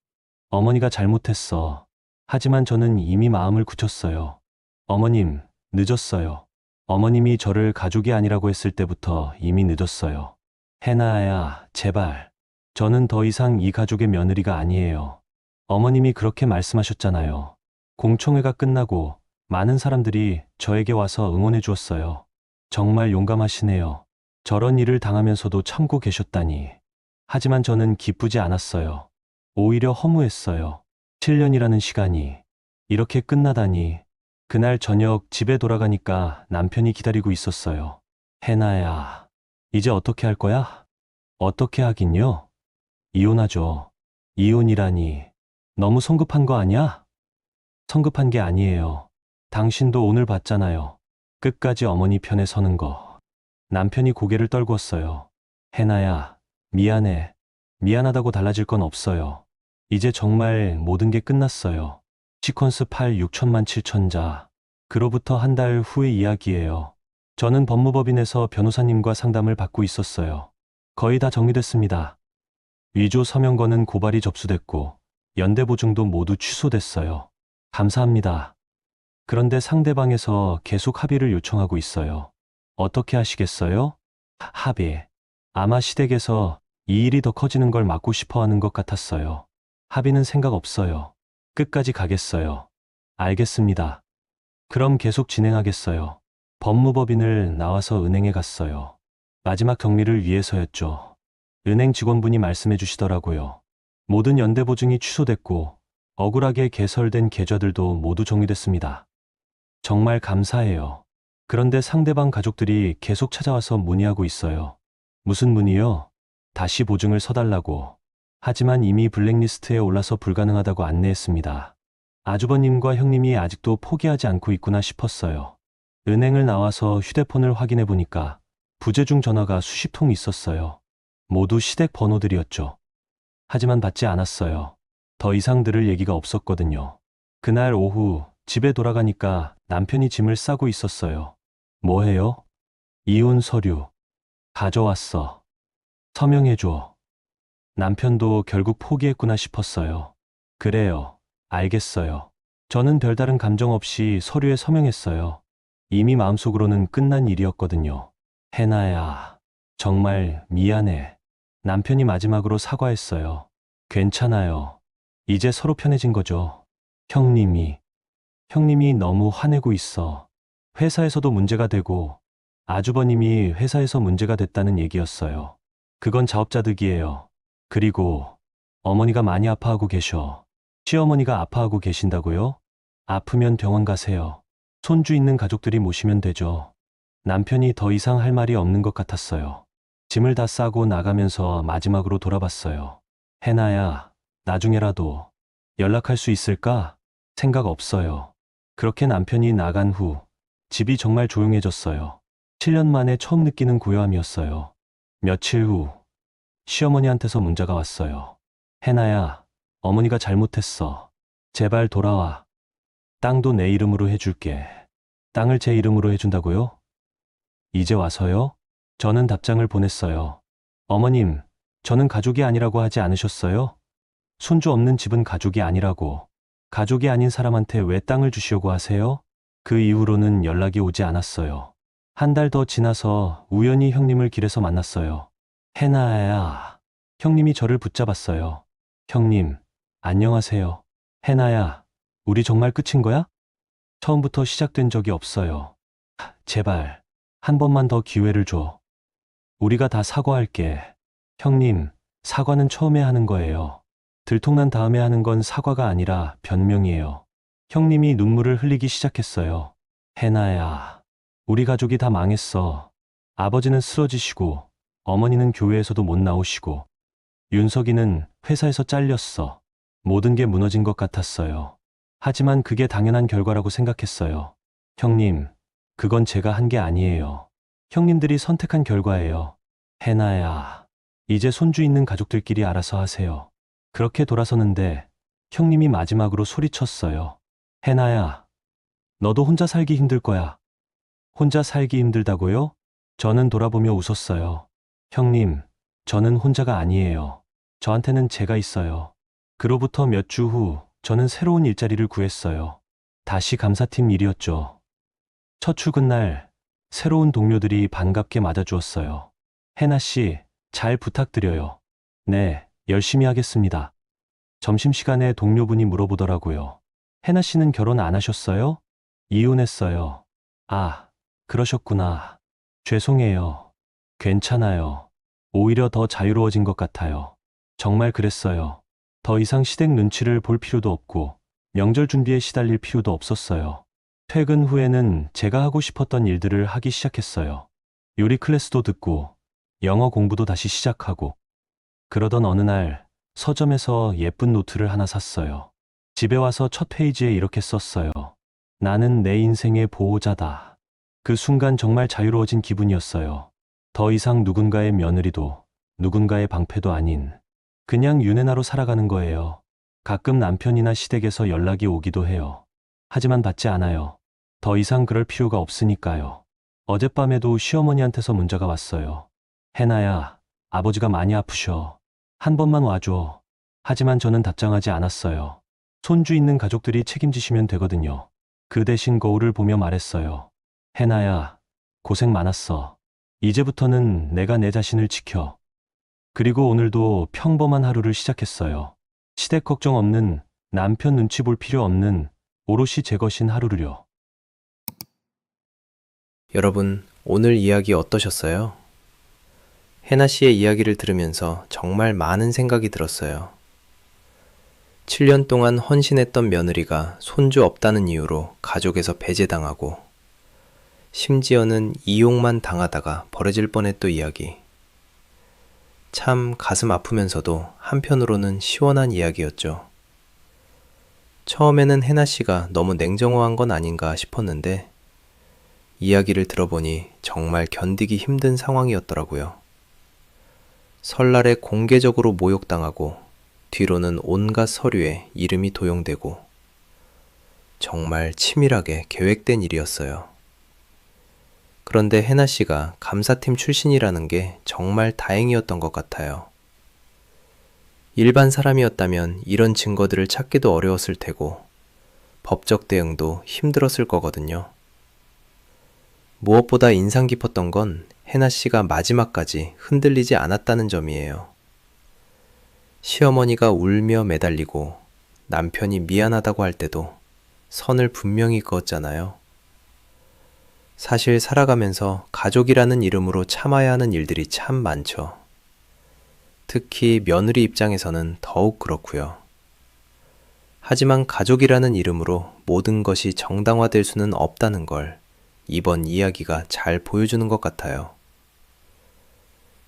어머니가 잘못했어. 하지만 저는 이미 마음을 굳혔어요. 어머님, 늦었어요. 어머님이 저를 가족이 아니라고 했을 때부터 이미 늦었어요. 해나야, 제발. 저는 더 이상 이 가족의 며느리가 아니에요. 어머님이 그렇게 말씀하셨잖아요. 공청회가 끝나고 많은 사람들이 저에게 와서 응원해 주었어요. 정말 용감하시네요. 저런 일을 당하면서도 참고 계셨다니. 하지만 저는 기쁘지 않았어요. 오히려 허무했어요. 7년이라는 시간이 이렇게 끝나다니. 그날 저녁 집에 돌아가니까 남편이 기다리고 있었어요. 해나야, 이제 어떻게 할 거야? 어떻게 하긴요? 이혼하죠. 이혼이라니. 너무 성급한 거 아니야? 성급한 게 아니에요. 당신도 오늘 봤잖아요. 끝까지 어머니 편에 서는 거. 남편이 고개를 떨구었어요. 해나야, 미안해. 미안하다고 달라질 건 없어요. 이제 정말 모든 게 끝났어요. 시퀀스 8 6천만 7천자. 그로부터 한 달 후의 이야기예요. 저는 법무법인에서 변호사님과 상담을 받고 있었어요. 거의 다 정리됐습니다. 위조 서명건은 고발이 접수됐고 연대보증도 모두 취소됐어요. 감사합니다. 그런데 상대방에서 계속 합의를 요청하고 있어요. 어떻게 하시겠어요? 합의. 아마 시댁에서 이 일이 더 커지는 걸 막고 싶어 하는 것 같았어요. 합의는 생각 없어요. 끝까지 가겠어요. 알겠습니다. 그럼 계속 진행하겠어요. 법무법인을 나와서 은행에 갔어요. 마지막 격리를 위해서였죠. 은행 직원분이 말씀해 주시더라고요. 모든 연대보증이 취소됐고 억울하게 개설된 계좌들도 모두 정리됐습니다. 정말 감사해요. 그런데 상대방 가족들이 계속 찾아와서 문의하고 있어요. 무슨 문의요? 다시 보증을 서달라고. 하지만 이미 블랙리스트에 올라서 불가능하다고 안내했습니다. 아주버님과 형님이 아직도 포기하지 않고 있구나 싶었어요. 은행을 나와서 휴대폰을 확인해 보니까 부재중 전화가 수십 통 있었어요. 모두 시댁 번호들이었죠. 하지만 받지 않았어요. 더 이상 들을 얘기가 없었거든요. 그날 오후 집에 돌아가니까 남편이 짐을 싸고 있었어요. 뭐 해요? 이혼 서류. 가져왔어. 서명해줘. 남편도 결국 포기했구나 싶었어요. 그래요. 알겠어요. 저는 별다른 감정 없이 서류에 서명했어요. 이미 마음속으로는 끝난 일이었거든요. 해나야, 정말 미안해. 남편이 마지막으로 사과했어요. 괜찮아요. 이제 서로 편해진 거죠. 형님이 너무 화내고 있어. 회사에서도 문제가 되고 아주버님이 회사에서 문제가 됐다는 얘기였어요. 그건 자업자득이에요. 그리고 어머니가 많이 아파하고 계셔. 시어머니가 아파하고 계신다고요? 아프면 병원 가세요. 손주 있는 가족들이 모시면 되죠. 남편이 더 이상 할 말이 없는 것 같았어요. 짐을 다 싸고 나가면서 마지막으로 돌아봤어요. 해나야, 나중에라도 연락할 수 있을까? 생각 없어요. 그렇게 남편이 나간 후 집이 정말 조용해졌어요. 7년 만에 처음 느끼는 고요함이었어요. 며칠 후 시어머니한테서 문자가 왔어요. 해나야, 어머니가 잘못했어. 제발 돌아와. 땅도 내 이름으로 해줄게. 땅을 제 이름으로 해준다고요? 이제 와서요? 저는 답장을 보냈어요. 어머님, 저는 가족이 아니라고 하지 않으셨어요? 손주 없는 집은 가족이 아니라고. 가족이 아닌 사람한테 왜 땅을 주시려고 하세요? 그 이후로는 연락이 오지 않았어요. 한 달 더 지나서 우연히 형님을 길에서 만났어요. 해나야, 형님이 저를 붙잡았어요. 형님, 안녕하세요. 해나야, 우리 정말 끝인 거야? 처음부터 시작된 적이 없어요. 제발, 한 번만 더 기회를 줘. 우리가 다 사과할게. 형님, 사과는 처음에 하는 거예요. 들통난 다음에 하는 건 사과가 아니라 변명이에요. 형님이 눈물을 흘리기 시작했어요. 해나야, 우리 가족이 다 망했어. 아버지는 쓰러지시고, 어머니는 교회에서도 못 나오시고, 윤석이는 회사에서 잘렸어. 모든 게 무너진 것 같았어요. 하지만 그게 당연한 결과라고 생각했어요. 형님, 그건 제가 한 게 아니에요. 형님들이 선택한 결과예요. 해나야, 이제 손주 있는 가족들끼리 알아서 하세요. 그렇게 돌아서는데 형님이 마지막으로 소리쳤어요. 해나야, 너도 혼자 살기 힘들 거야. 혼자 살기 힘들다고요? 저는 돌아보며 웃었어요. 형님, 저는 혼자가 아니에요. 저한테는 제가 있어요. 그로부터 몇 주 후 저는 새로운 일자리를 구했어요. 다시 감사팀 일이었죠. 첫 출근 날 새로운 동료들이 반갑게 맞아주었어요. 해나 씨, 잘 부탁드려요. 네, 열심히 하겠습니다. 점심시간에 동료분이 물어보더라고요. 해나 씨는 결혼 안 하셨어요? 이혼했어요. 아, 그러셨구나. 죄송해요. 괜찮아요. 오히려 더 자유로워진 것 같아요. 정말 그랬어요. 더 이상 시댁 눈치를 볼 필요도 없고 명절 준비에 시달릴 필요도 없었어요. 퇴근 후에는 제가 하고 싶었던 일들을 하기 시작했어요. 요리 클래스도 듣고 영어 공부도 다시 시작하고 그러던 어느 날 서점에서 예쁜 노트를 하나 샀어요. 집에 와서 첫 페이지에 이렇게 썼어요. 나는 내 인생의 보호자다. 그 순간 정말 자유로워진 기분이었어요. 더 이상 누군가의 며느리도 누군가의 방패도 아닌 그냥 유네나로 살아가는 거예요. 가끔 남편이나 시댁에서 연락이 오기도 해요. 하지만 받지 않아요. 더 이상 그럴 필요가 없으니까요. 어젯밤에도 시어머니한테서 문자가 왔어요. 해나야, 아버지가 많이 아프셔. 한 번만 와줘. 하지만 저는 답장하지 않았어요. 손주 있는 가족들이 책임지시면 되거든요. 그 대신 거울을 보며 말했어요. 해나야, 고생 많았어. 이제부터는 내가 내 자신을 지켜. 그리고 오늘도 평범한 하루를 시작했어요. 시댁 걱정 없는, 남편 눈치 볼 필요 없는, 오롯이 제 것인 하루를요. 여러분, 오늘 이야기 어떠셨어요? 해나 씨의 이야기를 들으면서 정말 많은 생각이 들었어요. 7년 동안 헌신했던 며느리가 손주 없다는 이유로 가족에서 배제당하고, 심지어는 이용만 당하다가 버려질 뻔했던 이야기. 참 가슴 아프면서도 한편으로는 시원한 이야기였죠. 처음에는 해나 씨가 너무 냉정한 건 아닌가 싶었는데, 이야기를 들어보니 정말 견디기 힘든 상황이었더라고요. 설날에 공개적으로 모욕당하고 뒤로는 온갖 서류에 이름이 도용되고 정말 치밀하게 계획된 일이었어요. 그런데 해나 씨가 감사팀 출신이라는 게 정말 다행이었던 것 같아요. 일반 사람이었다면 이런 증거들을 찾기도 어려웠을 테고 법적 대응도 힘들었을 거거든요. 무엇보다 인상 깊었던 건 해나 씨가 마지막까지 흔들리지 않았다는 점이에요. 시어머니가 울며 매달리고 남편이 미안하다고 할 때도 선을 분명히 그었잖아요. 사실 살아가면서 가족이라는 이름으로 참아야 하는 일들이 참 많죠. 특히 며느리 입장에서는 더욱 그렇고요. 하지만 가족이라는 이름으로 모든 것이 정당화될 수는 없다는 걸 이번 이야기가 잘 보여주는 것 같아요.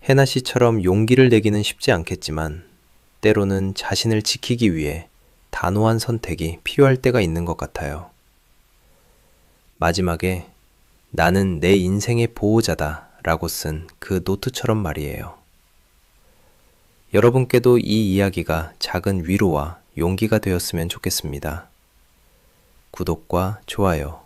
해나 씨처럼 용기를 내기는 쉽지 않겠지만 때로는 자신을 지키기 위해 단호한 선택이 필요할 때가 있는 것 같아요. 마지막에 나는 내 인생의 보호자다 라고 쓴 그 노트처럼 말이에요. 여러분께도 이 이야기가 작은 위로와 용기가 되었으면 좋겠습니다. 구독과 좋아요